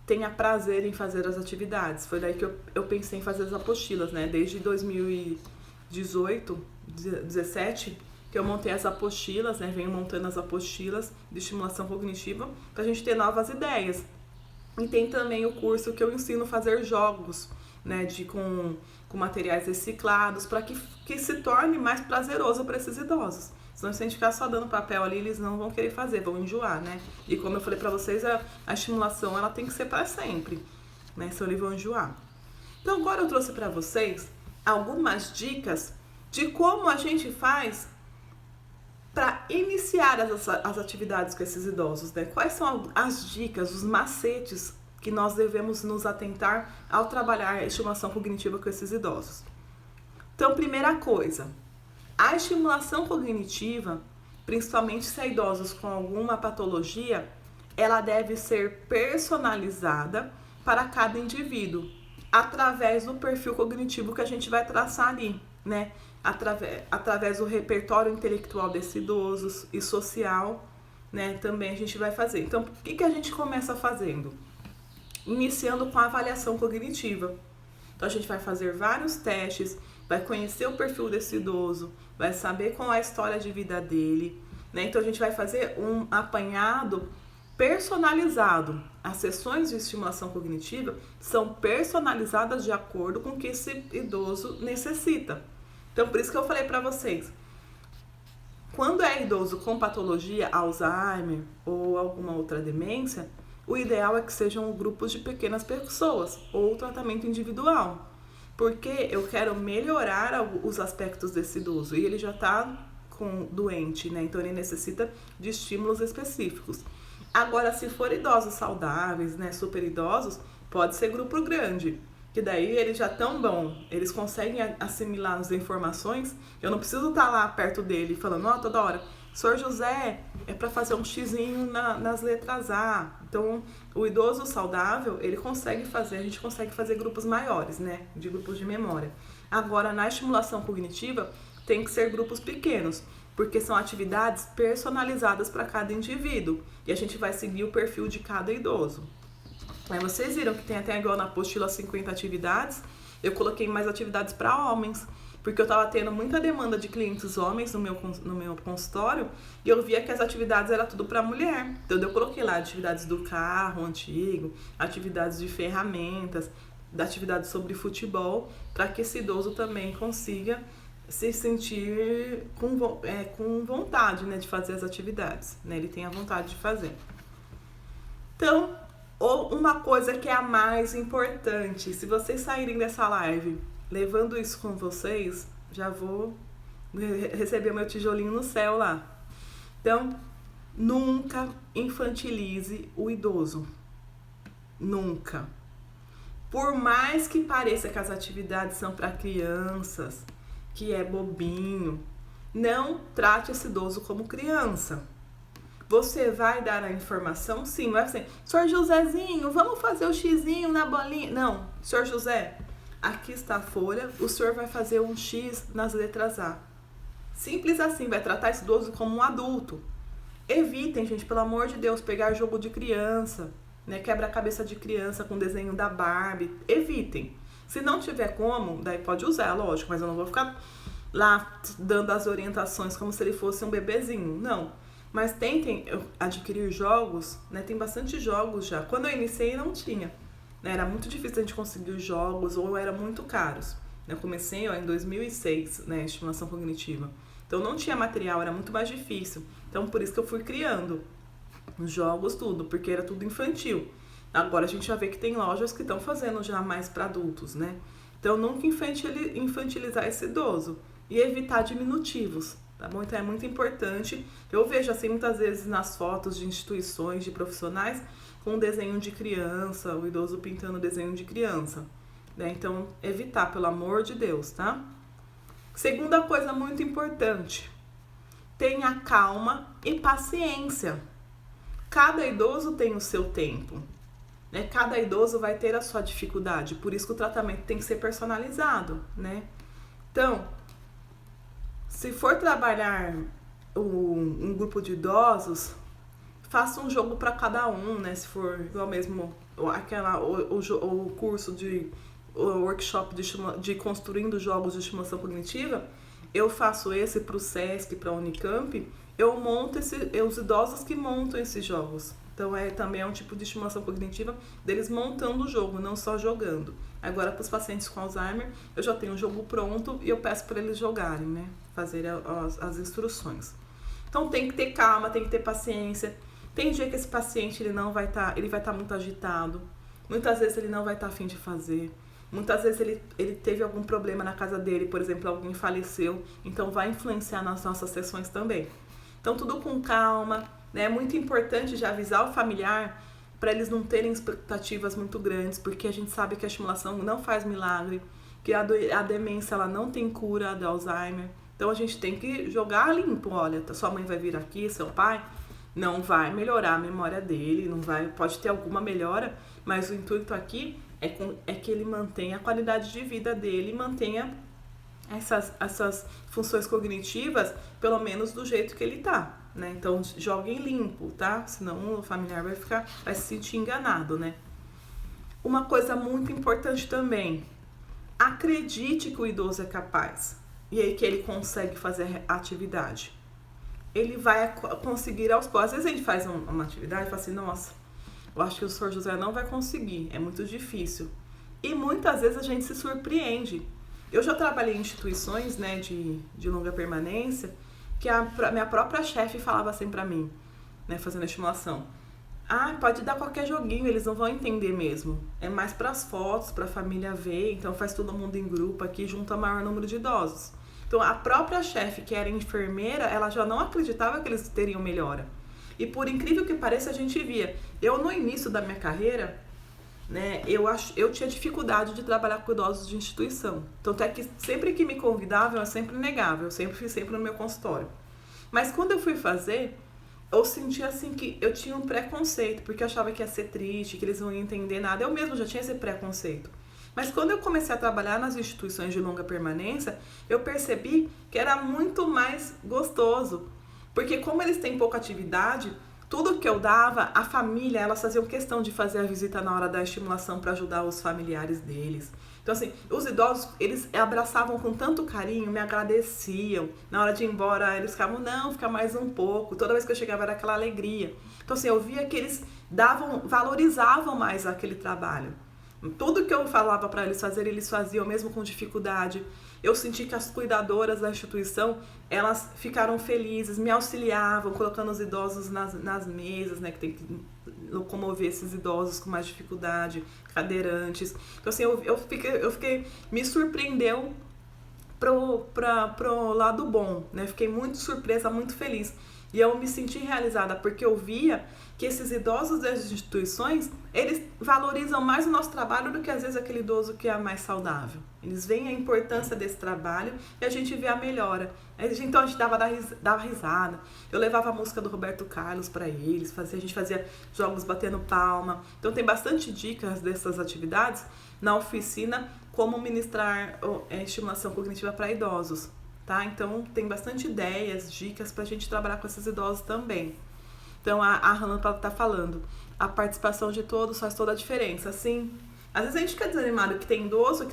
tenha prazer em fazer as atividades. Foi daí que eu pensei em fazer as apostilas, né? Desde 2018, 17, que eu montei as apostilas, né? Venho montando as apostilas de estimulação cognitiva para a gente ter novas ideias. E tem também o curso que eu ensino a fazer jogos, né? Com materiais reciclados, para que se torne mais prazeroso para esses idosos. Senão, se a gente ficar só dando papel ali, eles não vão querer fazer, vão enjoar, né? E como eu falei pra vocês, a estimulação, ela tem que ser para sempre, né? Senão eles vão enjoar. Então, agora eu trouxe pra vocês algumas dicas de como a gente faz para iniciar as atividades com esses idosos, né? Quais são as dicas, os macetes que nós devemos nos atentar ao trabalhar a estimulação cognitiva com esses idosos. Então, primeira coisa, a estimulação cognitiva, principalmente se é idosos com alguma patologia, ela deve ser personalizada para cada indivíduo, através do perfil cognitivo que a gente vai traçar ali, né? Através do repertório intelectual desse idoso e social, né? Também a gente vai fazer. Então, o que a gente começa fazendo? Iniciando com a avaliação cognitiva. Então, a gente vai fazer vários testes, vai conhecer o perfil desse idoso, vai saber qual é a história de vida dele, né? Então, a gente vai fazer um apanhado personalizado. As sessões de estimulação cognitiva são personalizadas de acordo com o que esse idoso necessita. Então, por isso que eu falei para vocês, quando é idoso com patologia, Alzheimer ou alguma outra demência, o ideal é que sejam grupos de pequenas pessoas ou tratamento individual, porque eu quero melhorar os aspectos desse idoso e ele já está doente, né? Então ele necessita de estímulos específicos. Agora, se for idosos saudáveis, né, super idosos, pode ser grupo grande, que daí eles já estão bom, eles conseguem assimilar as informações, eu não preciso estar lá perto dele falando, toda hora, Sr. José, é para fazer um xizinho nas letras A. Então, o idoso saudável, ele consegue fazer, a gente consegue fazer grupos maiores, né, de grupos de memória. Agora, na estimulação cognitiva, tem que ser grupos pequenos, porque são atividades personalizadas para cada indivíduo e a gente vai seguir o perfil de cada idoso. Aí vocês viram que tem até igual na apostila 50 atividades, eu coloquei mais atividades para homens, porque eu estava tendo muita demanda de clientes homens no meu consultório e eu via que as atividades eram tudo para mulher. Então eu coloquei lá atividades do carro antigo, atividades de ferramentas, atividades sobre futebol, para que esse idoso também consiga se sentir com vontade, né, de fazer as atividades, né? Ele tem a vontade de fazer. Então, uma coisa que é a mais importante, se vocês saírem dessa live levando isso com vocês, já vou receber meu tijolinho no céu lá. Então, nunca infantilize o idoso. Nunca. Por mais que pareça que as atividades são para crianças, que é bobinho, não trate esse idoso como criança. Você vai dar a informação, sim, não é assim, Sr. Josézinho, vamos fazer o xizinho na bolinha. Não, Sr. José, aqui está a folha, o senhor vai fazer um X nas letras A. Simples assim, vai tratar esse idoso como um adulto. Evitem, gente, pelo amor de Deus, pegar jogo de criança, né? Quebra-cabeça de criança com desenho da Barbie. Evitem. Se não tiver como, daí pode usar, lógico, mas eu não vou ficar lá dando as orientações como se ele fosse um bebezinho, não. Mas tentem adquirir jogos, né? Tem bastante jogos já. Quando eu iniciei, não tinha. Era muito difícil a gente conseguir os jogos ou eram muito caros. Eu comecei em 2006, né, estimulação cognitiva. Então não tinha material, era muito mais difícil. Então por isso que eu fui criando os jogos, tudo, porque era tudo infantil. Agora a gente já vê que tem lojas que estão fazendo já mais para adultos, né? Então nunca infantilizar esse idoso e evitar diminutivos, tá bom? Então é muito importante. Eu vejo assim muitas vezes nas fotos de instituições, de profissionais, com desenho de criança, o idoso pintando desenho de criança, né? Então, evitar, pelo amor de Deus, tá? Segunda coisa muito importante, tenha calma e paciência. Cada idoso tem o seu tempo, né? Cada idoso vai ter a sua dificuldade, por isso que o tratamento tem que ser personalizado, né? Então, se for trabalhar um grupo de idosos, faça um jogo para cada um, né? Se for igual mesmo o curso o workshop de construindo jogos de estimulação cognitiva, eu faço esse para o SESC, para a Unicamp, eu monto os idosos que montam esses jogos. Então também é um tipo de estimulação cognitiva deles montando o jogo, não só jogando. Agora, para os pacientes com Alzheimer, eu já tenho o jogo pronto e eu peço para eles jogarem, né? Fazerem as instruções. Então tem que ter calma, tem que ter paciência. Tem dia que esse paciente ele vai estar muito agitado. Muitas vezes ele não vai estar a fim de fazer. Muitas vezes ele teve algum problema na casa dele, por exemplo, alguém faleceu, então vai influenciar nas nossas sessões também. Então tudo com calma, né? É muito importante já avisar o familiar para eles não terem expectativas muito grandes, porque a gente sabe que a estimulação não faz milagre, que a demência ela não tem cura do Alzheimer. Então a gente tem que jogar limpo, olha, sua mãe vai vir aqui, seu pai, não vai melhorar a memória dele, não vai, pode ter alguma melhora, mas o intuito aqui é que ele mantenha a qualidade de vida dele, mantenha essas funções cognitivas, pelo menos do jeito que ele tá, né? Então, joguem limpo, tá? Senão o familiar vai se sentir enganado, né? Uma coisa muito importante também, acredite que o idoso é capaz e aí que ele consegue fazer a atividade. Ele vai conseguir aos poucos. Às vezes a gente faz uma atividade e fala assim, nossa, eu acho que o Sr. José não vai conseguir, é muito difícil. E muitas vezes a gente se surpreende. Eu já trabalhei em instituições, né, de longa permanência, que a minha própria chefe falava assim pra mim, né, fazendo a estimulação. Ah, pode dar qualquer joguinho, eles não vão entender mesmo. É mais pras fotos, pra família ver, então faz todo mundo em grupo aqui, junta maior número de idosos. Então a própria chefe, que era enfermeira, ela já não acreditava que eles teriam melhora. E por incrível que pareça, a gente via. Eu, no início da minha carreira, né, eu tinha dificuldade de trabalhar com idosos de instituição. Tanto é que sempre que me convidavam, eu sempre negava. Eu sempre fiz no meu consultório. Mas quando eu fui fazer, eu sentia assim que eu tinha um preconceito, porque eu achava que ia ser triste, que eles não iam entender nada. Eu mesmo já tinha esse preconceito. Mas quando eu comecei a trabalhar nas instituições de longa permanência, eu percebi que era muito mais gostoso. Porque como eles têm pouca atividade, tudo que eu dava, a família, elas faziam questão de fazer a visita na hora da estimulação para ajudar os familiares deles. Então assim, os idosos, eles abraçavam com tanto carinho, me agradeciam. Na hora de ir embora, eles ficavam, não, fica mais um pouco. Toda vez que eu chegava era aquela alegria. Então assim, eu via que eles valorizavam mais aquele trabalho. Tudo que eu falava para eles fazerem, eles faziam mesmo com dificuldade. Eu senti que as cuidadoras da instituição, elas ficaram felizes, me auxiliavam, colocando os idosos nas mesas, né, que tem que locomover esses idosos com mais dificuldade, cadeirantes. Então assim, eu fiquei me surpreendeu pro lado bom, né? Fiquei muito surpresa, muito feliz. E eu me senti realizada, porque eu via que esses idosos das instituições, eles valorizam mais o nosso trabalho do que às vezes aquele idoso que é mais saudável. Eles veem a importância desse trabalho e a gente vê a melhora. Então a gente dava risada. Eu levava a música do Roberto Carlos para eles, a gente fazia jogos batendo palma. Então tem bastante dicas dessas atividades na oficina, como ministrar estimulação cognitiva para idosos. Tá? Então tem bastante ideias, dicas pra gente trabalhar com esses idosos também. Então a Hannah tá falando, a participação de todos faz toda a diferença. Assim, às vezes a gente fica desanimado que tem idoso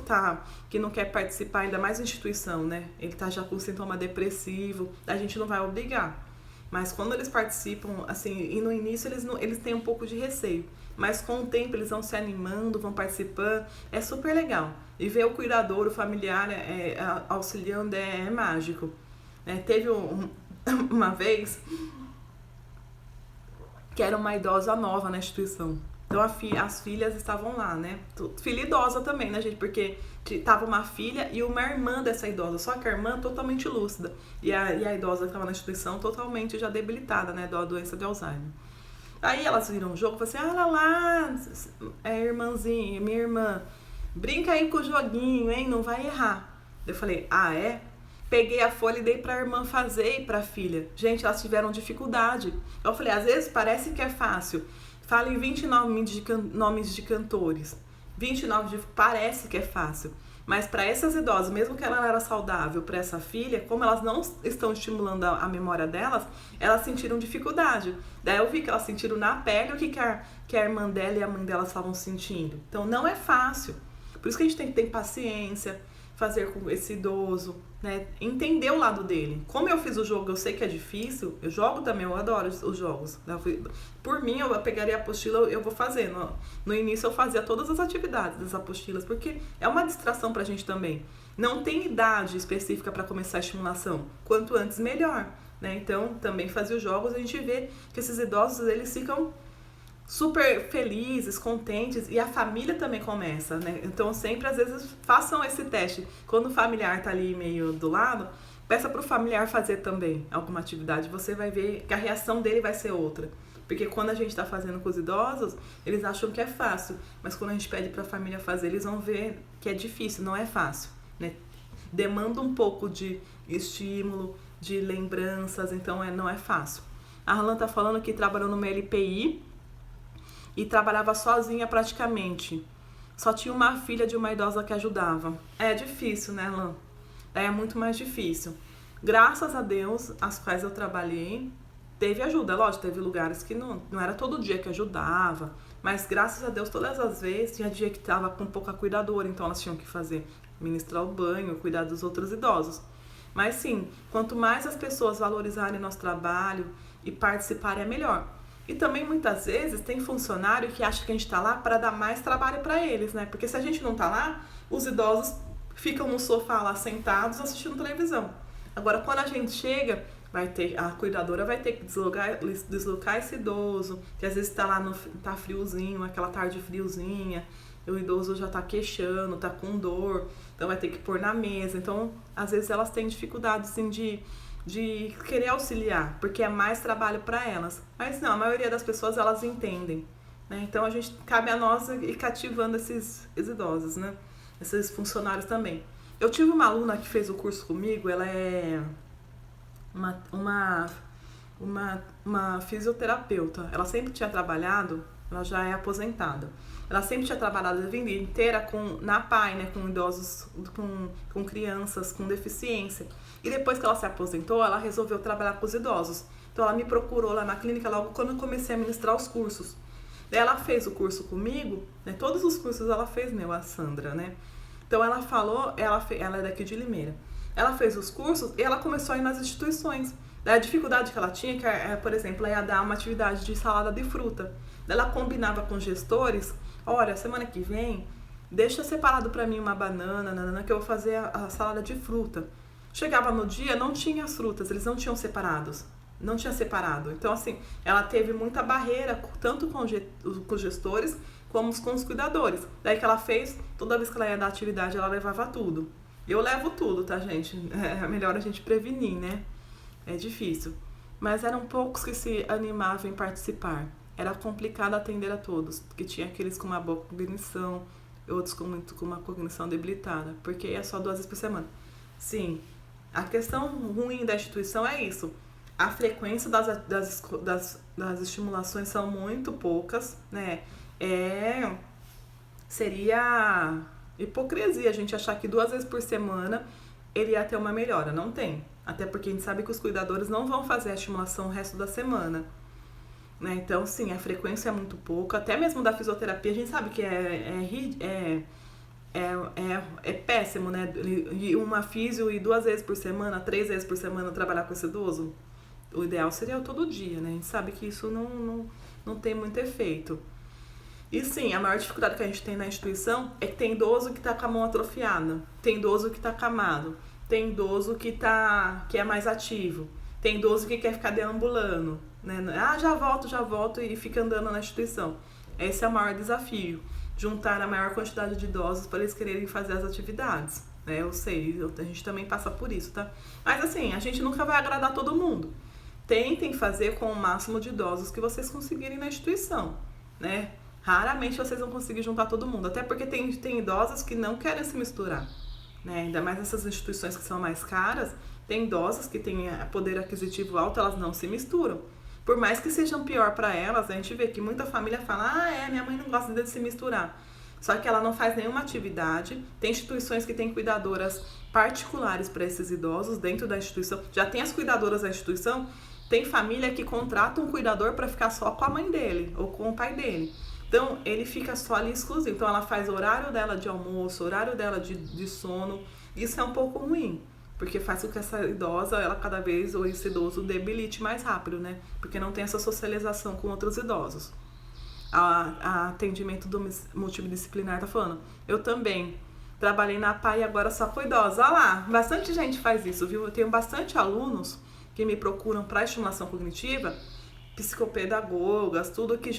que não quer participar, ainda mais em instituição, né? Ele tá já com sintoma depressivo, a gente não vai obrigar. Mas quando eles participam, assim, e no início eles têm um pouco de receio. Mas com o tempo eles vão se animando, vão participando, é super legal. E ver o cuidador, o familiar auxiliando é mágico. Teve uma vez que era uma idosa nova na instituição. Então as filhas estavam lá, né? Filha idosa também, né, gente? Porque tava uma filha e uma irmã dessa idosa. Só que a irmã totalmente lúcida. E a idosa que estava na instituição totalmente já debilitada, né? Da doença de Alzheimer. Aí elas viram o jogo e falaram assim, lá, irmãzinha, minha irmã, brinca aí com o joguinho, hein, não vai errar. Eu falei, é? Peguei a folha e dei pra irmã fazer e pra filha. Gente, elas tiveram dificuldade. Eu falei, às vezes parece que é fácil. Fala em 29 nomes de cantores. 29 parece que é fácil. Mas para essas idosas, mesmo que ela era saudável, para essa filha, como elas não estão estimulando a memória delas, elas sentiram dificuldade. Daí eu vi que elas sentiram na pele o que a irmã dela e a mãe delas estavam sentindo. Então não é fácil. Por isso que a gente tem que ter paciência, fazer com esse idoso, né? Entender o lado dele. Como eu fiz o jogo, eu sei que é difícil, eu jogo também, eu adoro os jogos. Por mim, eu pegaria a apostila, eu vou fazer. No início eu fazia todas as atividades das apostilas, porque é uma distração pra gente também. Não tem idade específica para começar a estimulação. Quanto antes, melhor, né? Então, também fazia os jogos, a gente vê que esses idosos, eles ficam super felizes, contentes, e a família também começa, né? Então sempre, às vezes, façam esse teste. Quando o familiar tá ali meio do lado, peça pro familiar fazer também alguma atividade. Você vai ver que a reação dele vai ser outra. Porque quando a gente tá fazendo com os idosos, eles acham que é fácil. Mas quando a gente pede pra família fazer, eles vão ver que é difícil, não é fácil, né? Demanda um pouco de estímulo, de lembranças, então não é fácil. A Arlan tá falando que trabalhou numa LPI, e trabalhava sozinha praticamente. Só tinha uma filha de uma idosa que ajudava. É difícil, né, Lan? É muito mais difícil. Graças a Deus, as quais eu trabalhei, teve ajuda. Lógico, teve lugares que não era todo dia que ajudava, mas graças a Deus, todas as vezes, tinha dia que estava com pouca cuidadora, então elas tinham que fazer, ministrar o banho, cuidar dos outros idosos. Mas sim, quanto mais as pessoas valorizarem nosso trabalho e participarem, é melhor. E também, muitas vezes, tem funcionário que acha que a gente tá lá para dar mais trabalho para eles, né? Porque se a gente não tá lá, os idosos ficam no sofá lá sentados assistindo televisão. Agora, quando a gente chega, a cuidadora vai ter que deslocar esse idoso, que às vezes tá lá, tá friozinho, aquela tarde friozinha, o idoso já tá queixando, tá com dor, então vai ter que pôr na mesa. Então, às vezes elas têm dificuldade, assim, de querer auxiliar, porque é mais trabalho para elas. Mas não, a maioria das pessoas, elas entendem, né? Então cabe a nós ir cativando esses idosos, né? Esses funcionários também. Eu tive uma aluna que fez o curso comigo, ela é uma fisioterapeuta. Ela sempre tinha trabalhado, ela já é aposentada. Ela sempre tinha trabalhado a vida inteira na PAI, né, com idosos, com crianças com deficiência. E depois que ela se aposentou, ela resolveu trabalhar com os idosos. Então ela me procurou lá na clínica logo quando eu comecei a ministrar os cursos. Ela fez o curso comigo, né, todos os cursos ela fez, a Sandra, né? Então ela falou, ela é daqui de Limeira. Ela fez os cursos e ela começou a ir nas instituições. A dificuldade que ela tinha, por exemplo, ela ia dar uma atividade de salada de fruta. Ela combinava com gestores, olha, semana que vem, deixa separado para mim uma banana, que eu vou fazer a salada de fruta. Chegava no dia, não tinha as frutas, eles não tinham separados. Não tinha separado. Então, assim, ela teve muita barreira, tanto com os gestores, como com os cuidadores. Daí que ela fez, toda vez que ela ia dar atividade, ela levava tudo. Eu levo tudo, tá, gente? É melhor a gente prevenir, né? É difícil. Mas eram poucos que se animavam em participar. Era complicado atender a todos, porque tinha aqueles com uma boa cognição, outros com uma cognição debilitada, porque é só 2 vezes por semana. Sim, a questão ruim da instituição é isso. A frequência das estimulações são muito poucas, né? Seria hipocrisia a gente achar que 2 vezes por semana ele ia ter uma melhora. Não tem. Até porque a gente sabe que os cuidadores não vão fazer a estimulação o resto da semana, né? Então, sim, a frequência é muito pouca. Até mesmo da fisioterapia, a gente sabe que é péssimo, né? E uma fisio e 2 vezes por semana, 3 vezes por semana trabalhar com esse idoso. O ideal seria todo dia, né? A gente sabe que isso não tem muito efeito. E sim, a maior dificuldade que a gente tem na instituição é que tem idoso que tá com a mão atrofiada, tem idoso que tá acamado, tem idoso que é mais ativo, tem idoso que quer ficar deambulando, né? Já volto e fica andando na instituição. Esse é o maior desafio, juntar a maior quantidade de idosos para eles quererem fazer as atividades, né? Eu sei, a gente também passa por isso, tá? Mas assim, a gente nunca vai agradar todo mundo. tentem fazer com o máximo de idosos que vocês conseguirem na instituição, né? Raramente vocês vão conseguir juntar todo mundo, até porque tem idosos que não querem se misturar, né? Ainda mais nessas instituições que são mais caras, tem idosas que têm poder aquisitivo alto, elas não se misturam. Por mais que sejam pior para elas, a gente vê que muita família fala, minha mãe não gosta de se misturar. Só que ela não faz nenhuma atividade. Tem instituições que têm cuidadoras particulares para esses idosos dentro da instituição. Já tem as cuidadoras da instituição, tem família que contrata um cuidador para ficar só com a mãe dele ou com o pai dele. Então, ele fica só ali exclusivo. Então, ela faz o horário dela de almoço, horário dela de sono. Isso é um pouco ruim, porque faz com que essa idosa, ela cada vez, ou esse idoso, debilite mais rápido, né? Porque não tem essa socialização com outros idosos. A atendimento do multidisciplinar tá falando, eu também trabalhei na PA e agora só com idosos. Olha lá, bastante gente faz isso, viu? Eu tenho bastante alunos que me procuram para estimulação cognitiva, psicopedagogas, tudo que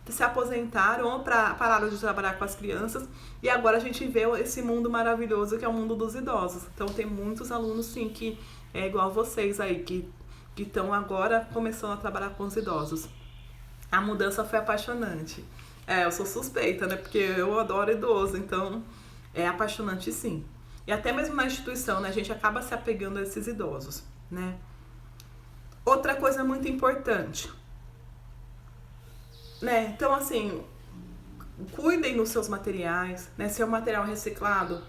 se aposentaram ou pararam de trabalhar com as crianças e agora a gente vê esse mundo maravilhoso que é o mundo dos idosos. Então tem muitos alunos sim que é igual vocês aí, que estão agora começando a trabalhar com os idosos. A mudança foi apaixonante. Eu sou suspeita, né? Porque eu adoro idoso, então é apaixonante sim. E até mesmo na instituição, né? A gente acaba se apegando a esses idosos, né? Outra coisa muito importante, né? Então, assim, cuidem dos seus materiais, né? Se é um material reciclado,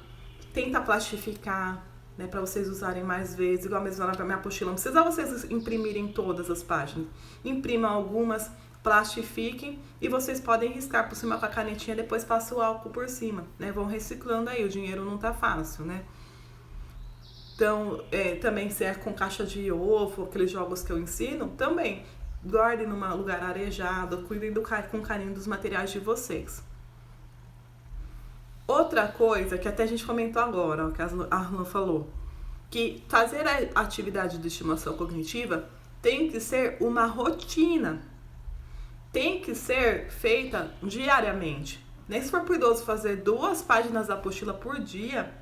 tenta plastificar, né? Para vocês usarem mais vezes, igual mesmo lá para minha apostila. Não precisa vocês imprimirem todas as páginas. Imprimam algumas, plastifiquem e vocês podem riscar por cima com a canetinha, depois passa o álcool por cima, né? Vão reciclando aí, o dinheiro não tá fácil, né? Então, também se é com caixa de ovo, aqueles jogos que eu ensino, também guardem num lugar arejado, cuidem com carinho dos materiais de vocês. Outra coisa que até a gente comentou agora, que a Arlan falou, que fazer a atividade de estimulação cognitiva tem que ser uma rotina. Tem que ser feita diariamente. Nem se for pro idoso fazer 2 páginas da apostila por dia,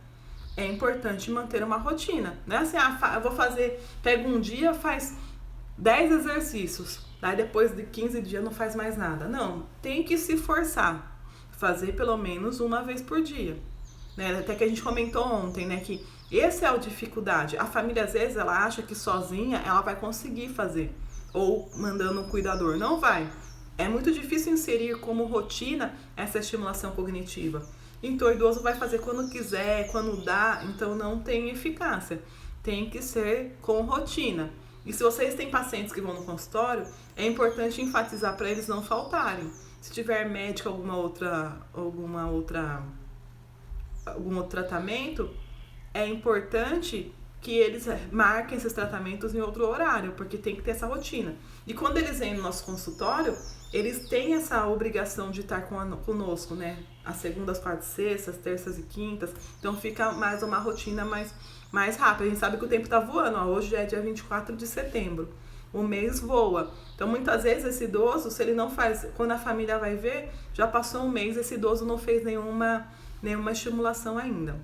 é importante manter uma rotina. Não é assim, eu vou fazer, pega um dia, faz 10 exercícios, daí depois de 15 dias não faz mais nada. Não, tem que se forçar, fazer pelo menos uma vez por dia. Né? Até que a gente comentou ontem, né, que essa é a dificuldade. A família, às vezes, ela acha que sozinha ela vai conseguir fazer, ou mandando um cuidador. Não vai. É muito difícil inserir como rotina essa estimulação cognitiva. Então, o idoso vai fazer quando quiser, quando dá, então não tem eficácia. Tem que ser com rotina. E se vocês têm pacientes que vão no consultório, é importante enfatizar para eles não faltarem. Se tiver médico, algum outro tratamento, é importante que eles marquem esses tratamentos em outro horário, porque tem que ter essa rotina. E quando eles vêm no nosso consultório, eles têm essa obrigação de estar conosco, né? As segundas, quartas, sextas, terças e quintas. Então fica mais uma rotina mais rápida. A gente sabe que o tempo tá voando, hoje já é dia 24 de setembro. O mês voa. Então muitas vezes esse idoso, se ele não faz, quando a família vai ver, já passou um mês, esse idoso não fez nenhuma estimulação ainda.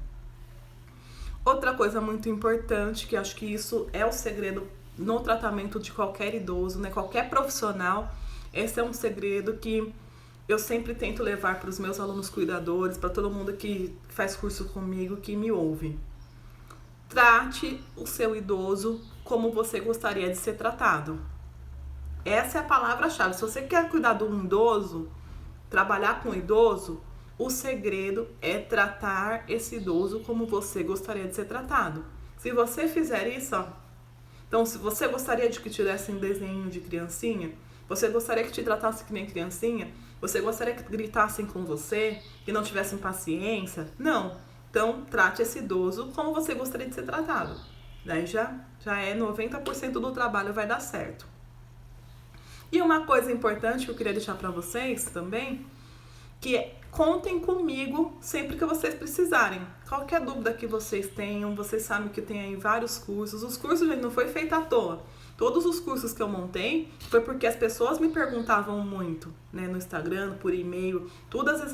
Outra coisa muito importante, que acho que isso é o segredo no tratamento de qualquer idoso, né? Qualquer profissional, esse é um segredo que eu sempre tento levar para os meus alunos cuidadores, para todo mundo que faz curso comigo, que me ouve. Trate o seu idoso como você gostaria de ser tratado. Essa é a palavra-chave. Se você quer cuidar de um idoso, trabalhar com um idoso, o segredo é tratar esse idoso como você gostaria de ser tratado. Se você fizer isso, então se você gostaria de que te dessem desenho de criancinha, você gostaria que te tratasse que nem criancinha, você gostaria que gritassem com você, que não tivessem paciência? Não. Então, trate esse idoso como você gostaria de ser tratado. Daí já é 90% do trabalho vai dar certo. E uma coisa importante que eu queria deixar para vocês também, que é contem comigo sempre que vocês precisarem. Qualquer dúvida que vocês tenham, vocês sabem que tem aí vários cursos. Os cursos, gente, não foi feito à toa. Todos os cursos que eu montei foi porque as pessoas me perguntavam muito, né, no Instagram, por e-mail,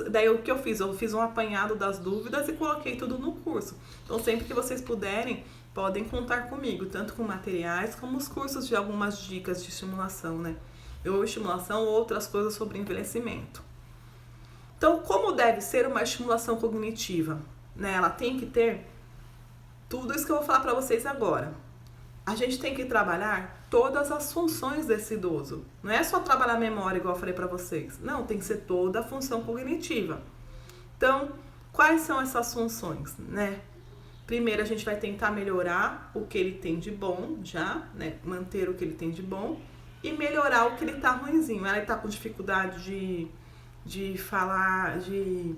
daí o que eu fiz? Eu fiz um apanhado das dúvidas e coloquei tudo no curso. Então, sempre que vocês puderem, podem contar comigo, tanto com materiais como os cursos de algumas dicas de estimulação, né? Ou estimulação ou outras coisas sobre envelhecimento. Então, como deve ser uma estimulação cognitiva? Né? Ela tem que ter tudo isso que eu vou falar para vocês agora. A gente tem que trabalhar todas as funções desse idoso. Não é só trabalhar a memória, igual eu falei para vocês. Não, tem que ser toda a função cognitiva. Então, quais são essas funções, né? Primeiro, a gente vai tentar melhorar o que ele tem de bom já, né? Manter o que ele tem de bom e melhorar o que ele tá ruinzinho. Ela tá com dificuldade de falar, de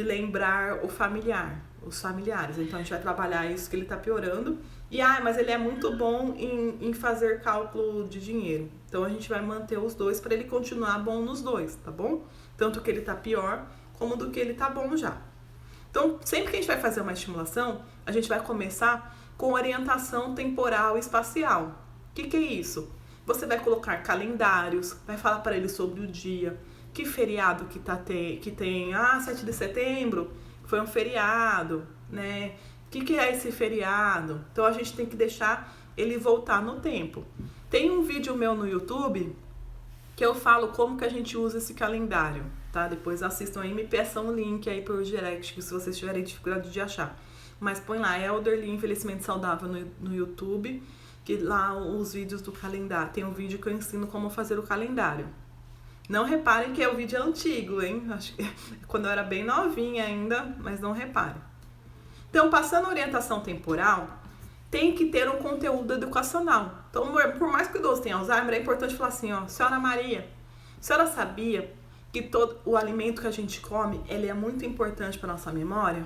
lembrar os familiares. Então, a gente vai trabalhar isso que ele tá piorando. E, mas ele é muito bom em fazer cálculo de dinheiro. Então, a gente vai manter os dois para ele continuar bom nos dois, tá bom? Tanto que ele tá pior, como do que ele tá bom já. Então, sempre que a gente vai fazer uma estimulação, a gente vai começar com orientação temporal e espacial. O que é isso? Você vai colocar calendários, vai falar para ele sobre o dia, que feriado que tem. 7 de setembro foi um feriado, né? O que é esse feriado? Então, a gente tem que deixar ele voltar no tempo. Tem um vídeo meu no YouTube que eu falo como que a gente usa esse calendário, tá? Depois assistam aí e me peçam o link aí por direct, se vocês tiverem dificuldade de achar. Mas põe lá, Elderly Envelhecimento Saudável no YouTube, que lá os vídeos do calendário. Tem um vídeo que eu ensino como fazer o calendário. Não reparem que o vídeo é antigo, hein? Acho que quando eu era bem novinha ainda, mas não reparem. Então, passando a orientação temporal, tem que ter um conteúdo educacional. Então, por mais que o idoso tenha Alzheimer, é importante falar assim, senhora Maria, a senhora sabia que todo o alimento que a gente come, ele é muito importante para nossa memória?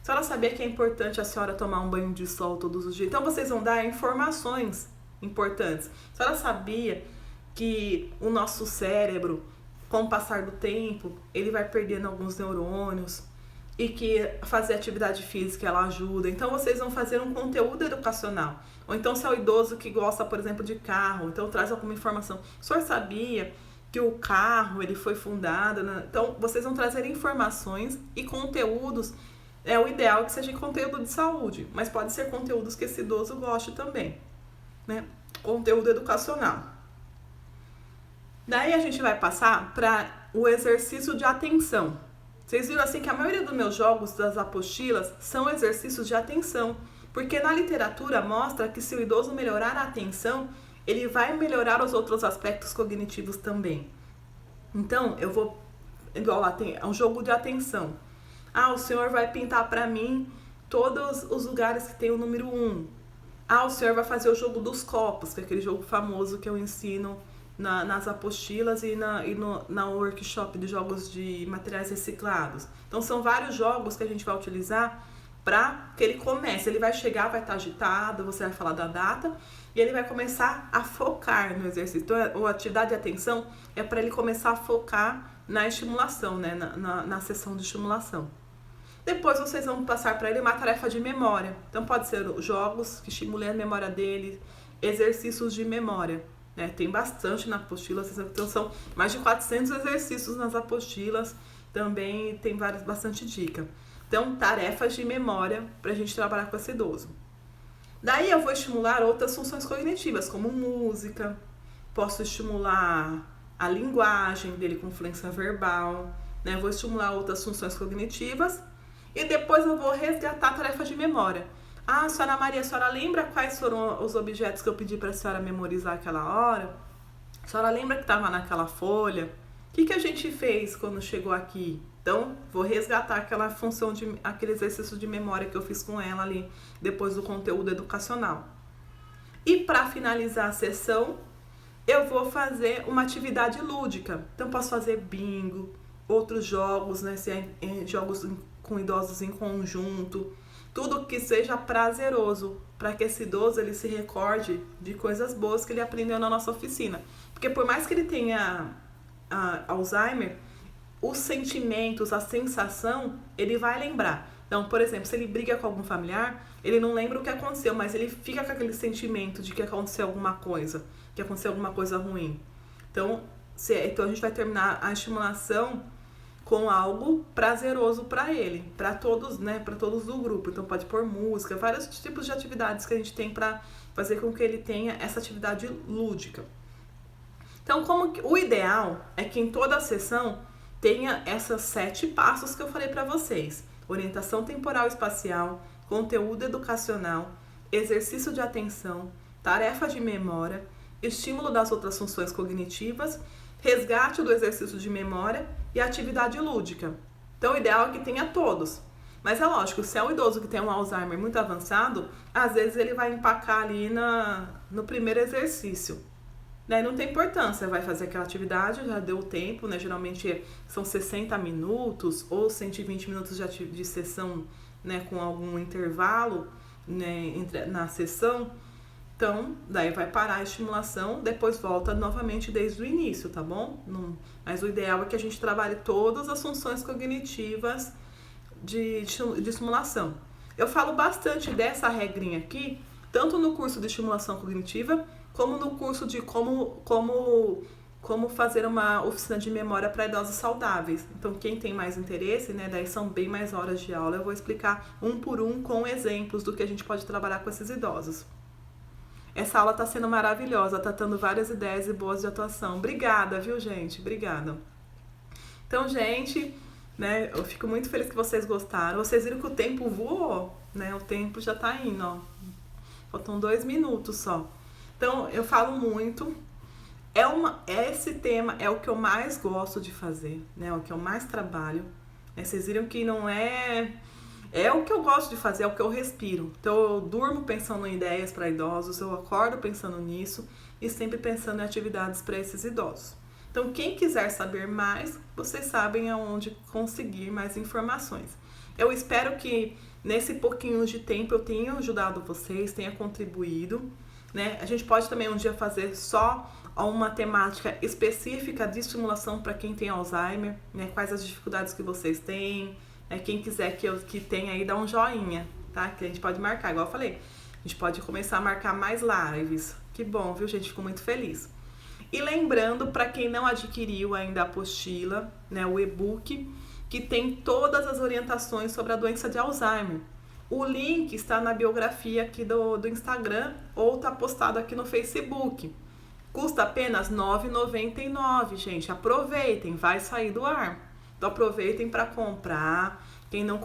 A senhora sabia que é importante a senhora tomar um banho de sol todos os dias? Então, vocês vão dar informações importantes. A senhora sabia que o nosso cérebro, com o passar do tempo, ele vai perdendo alguns neurônios e que fazer atividade física ela ajuda. Então, vocês vão fazer um conteúdo educacional. Ou então, se é o idoso que gosta, por exemplo, de carro, então traz alguma informação. O senhor sabia que o carro ele foi fundado? Né? Então, vocês vão trazer informações e conteúdos. É o ideal que seja conteúdo de saúde, mas pode ser conteúdos que esse idoso goste também, né? Conteúdo educacional. Daí a gente vai passar para o exercício de atenção. Vocês viram assim que a maioria dos meus jogos das apostilas são exercícios de atenção, porque na literatura mostra que se o idoso melhorar a atenção, ele vai melhorar os outros aspectos cognitivos também. Então, eu vou, igual lá tem um jogo de atenção. O senhor vai pintar para mim todos os lugares que tem o número 1. O senhor vai fazer o jogo dos copos, que é aquele jogo famoso que eu ensino nas apostilas e na workshop de jogos de materiais reciclados. Então, são vários jogos que a gente vai utilizar para que ele comece. Ele vai chegar, vai estar agitado, você vai falar da data e ele vai começar a focar no exercício. Então, a atividade de atenção é para ele começar a focar na estimulação, né? na sessão de estimulação. Depois vocês vão passar para ele uma tarefa de memória. Então, pode ser jogos que estimulem a memória dele, exercícios de memória. Né? Tem bastante na apostila, então são mais de 400 exercícios nas apostilas, também tem bastante dica. Então, tarefas de memória para a gente trabalhar com esse idoso. Daí eu vou estimular outras funções cognitivas, como música, posso estimular a linguagem dele com fluência verbal, né? Vou estimular outras funções cognitivas e depois eu vou resgatar a tarefa de memória. Senhora Maria, a senhora lembra quais foram os objetos que eu pedi para a senhora memorizar aquela hora? A senhora lembra que estava naquela folha? O que a gente fez quando chegou aqui? Então, vou resgatar aquela função, aquele exercício de memória que eu fiz com ela ali, depois do conteúdo educacional. E para finalizar a sessão, eu vou fazer uma atividade lúdica. Então, posso fazer bingo, outros jogos, né? Jogos com idosos em conjunto, tudo que seja prazeroso, para que esse idoso ele se recorde de coisas boas que ele aprendeu na nossa oficina. Porque por mais que ele tenha Alzheimer, os sentimentos, a sensação, ele vai lembrar. Então, por exemplo, se ele briga com algum familiar, ele não lembra o que aconteceu, mas ele fica com aquele sentimento de que aconteceu alguma coisa, que aconteceu alguma coisa ruim. Então a gente vai terminar a estimulação com algo prazeroso para ele, para todos, né, para todos do grupo. Então pode pôr música, vários tipos de atividades que a gente tem para fazer com que ele tenha essa atividade lúdica. Então, o ideal é que em toda a sessão tenha essas 7 passos que eu falei para vocês: orientação temporal e espacial, conteúdo educacional, exercício de atenção, tarefa de memória, estímulo das outras funções cognitivas, resgate do exercício de memória e atividade lúdica. Então, o ideal é que tenha todos. Mas é lógico, se é um idoso que tem um Alzheimer muito avançado, às vezes ele vai empacar ali no primeiro exercício. Né? Não tem importância, vai fazer aquela atividade, já deu o tempo, né? Geralmente são 60 minutos ou 120 minutos de sessão, né? Com algum intervalo, né? Na sessão. Então, daí vai parar a estimulação, depois volta novamente desde o início, tá bom? Mas o ideal é que a gente trabalhe todas as funções cognitivas de estimulação. Eu falo bastante dessa regrinha aqui, tanto no curso de estimulação cognitiva, como no curso de como fazer uma oficina de memória para idosos saudáveis. Então, quem tem mais interesse, né, daí são bem mais horas de aula, eu vou explicar um por um com exemplos do que a gente pode trabalhar com esses idosos. Essa aula tá sendo maravilhosa, tá dando várias ideias e boas de atuação. Obrigada, viu, gente? Obrigada. Então, gente, né, eu fico muito feliz que vocês gostaram. Vocês viram que o tempo voou, né? O tempo já tá indo, ó. Faltam 2 minutos só. Então, eu falo muito. Esse tema é o que eu mais gosto de fazer, né? É o que eu mais trabalho. Vocês viram que não é... É o que eu gosto de fazer, é o que eu respiro. Então, eu durmo pensando em ideias para idosos, eu acordo pensando nisso e sempre pensando em atividades para esses idosos. Então, quem quiser saber mais, vocês sabem aonde conseguir mais informações. Eu espero que nesse pouquinho de tempo eu tenha ajudado vocês, tenha contribuído, né? A gente pode também um dia fazer só uma temática específica de estimulação para quem tem Alzheimer, né? Quais as dificuldades que vocês têm. Quem quiser que tenha aí, dá um joinha, tá? Que a gente pode marcar, igual eu falei. A gente pode começar a marcar mais lives. Que bom, viu, gente? Fico muito feliz. E lembrando, para quem não adquiriu ainda a apostila, né, o e-book, que tem todas as orientações sobre a doença de Alzheimer. O link está na biografia aqui do Instagram ou tá postado aqui no Facebook. Custa apenas R$ 9,99, gente. Aproveitem, vai sair do ar. Então aproveitem para comprar. Quem não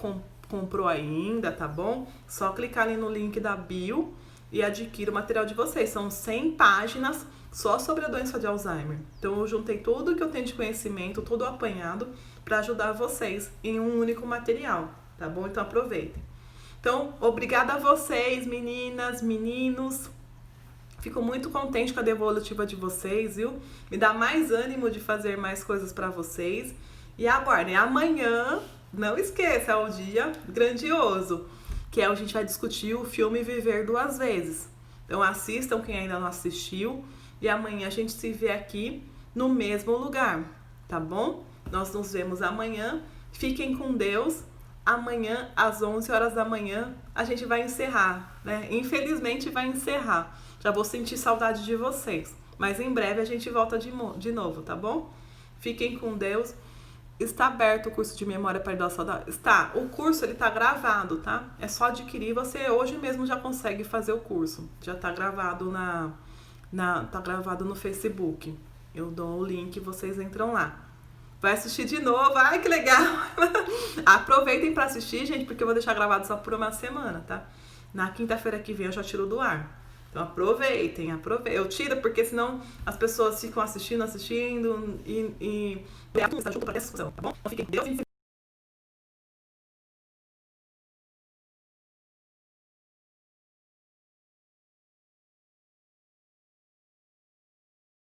comprou ainda, tá bom? Só clicar ali no link da bio e adquira o material de vocês. São 100 páginas só sobre a doença de Alzheimer. Então eu juntei tudo que eu tenho de conhecimento, tudo apanhado, para ajudar vocês em um único material, tá bom? Então aproveitem. Então, obrigada a vocês, meninas, meninos. Fico muito contente com a devolutiva de vocês, viu? Me dá mais ânimo de fazer mais coisas para vocês. E aguardem, amanhã, não esqueça, é o dia grandioso, que a gente vai discutir o filme Viver Duas Vezes. Então assistam quem ainda não assistiu e amanhã a gente se vê aqui no mesmo lugar, tá bom? Nós nos vemos amanhã, fiquem com Deus. Amanhã, às 11 horas da manhã, a gente vai encerrar, né? Infelizmente vai encerrar, já vou sentir saudade de vocês, mas em breve a gente volta de novo, tá bom? Fiquem com Deus. Está aberto o curso de memória para idosos saudáveis? Está. O curso, ele tá gravado, tá? É só adquirir, você hoje mesmo já consegue fazer o curso. Já tá gravado tá gravado no Facebook. Eu dou o link, vocês entram lá. Vai assistir de novo, ai que legal! Aproveitem para assistir, gente, porque eu vou deixar gravado só por uma semana, tá? Na quinta-feira que vem eu já tiro do ar. Então aproveitem. Eu tiro porque senão as pessoas ficam assistindo e junto para essa discussão, tá bom? Então fiquem com Deus e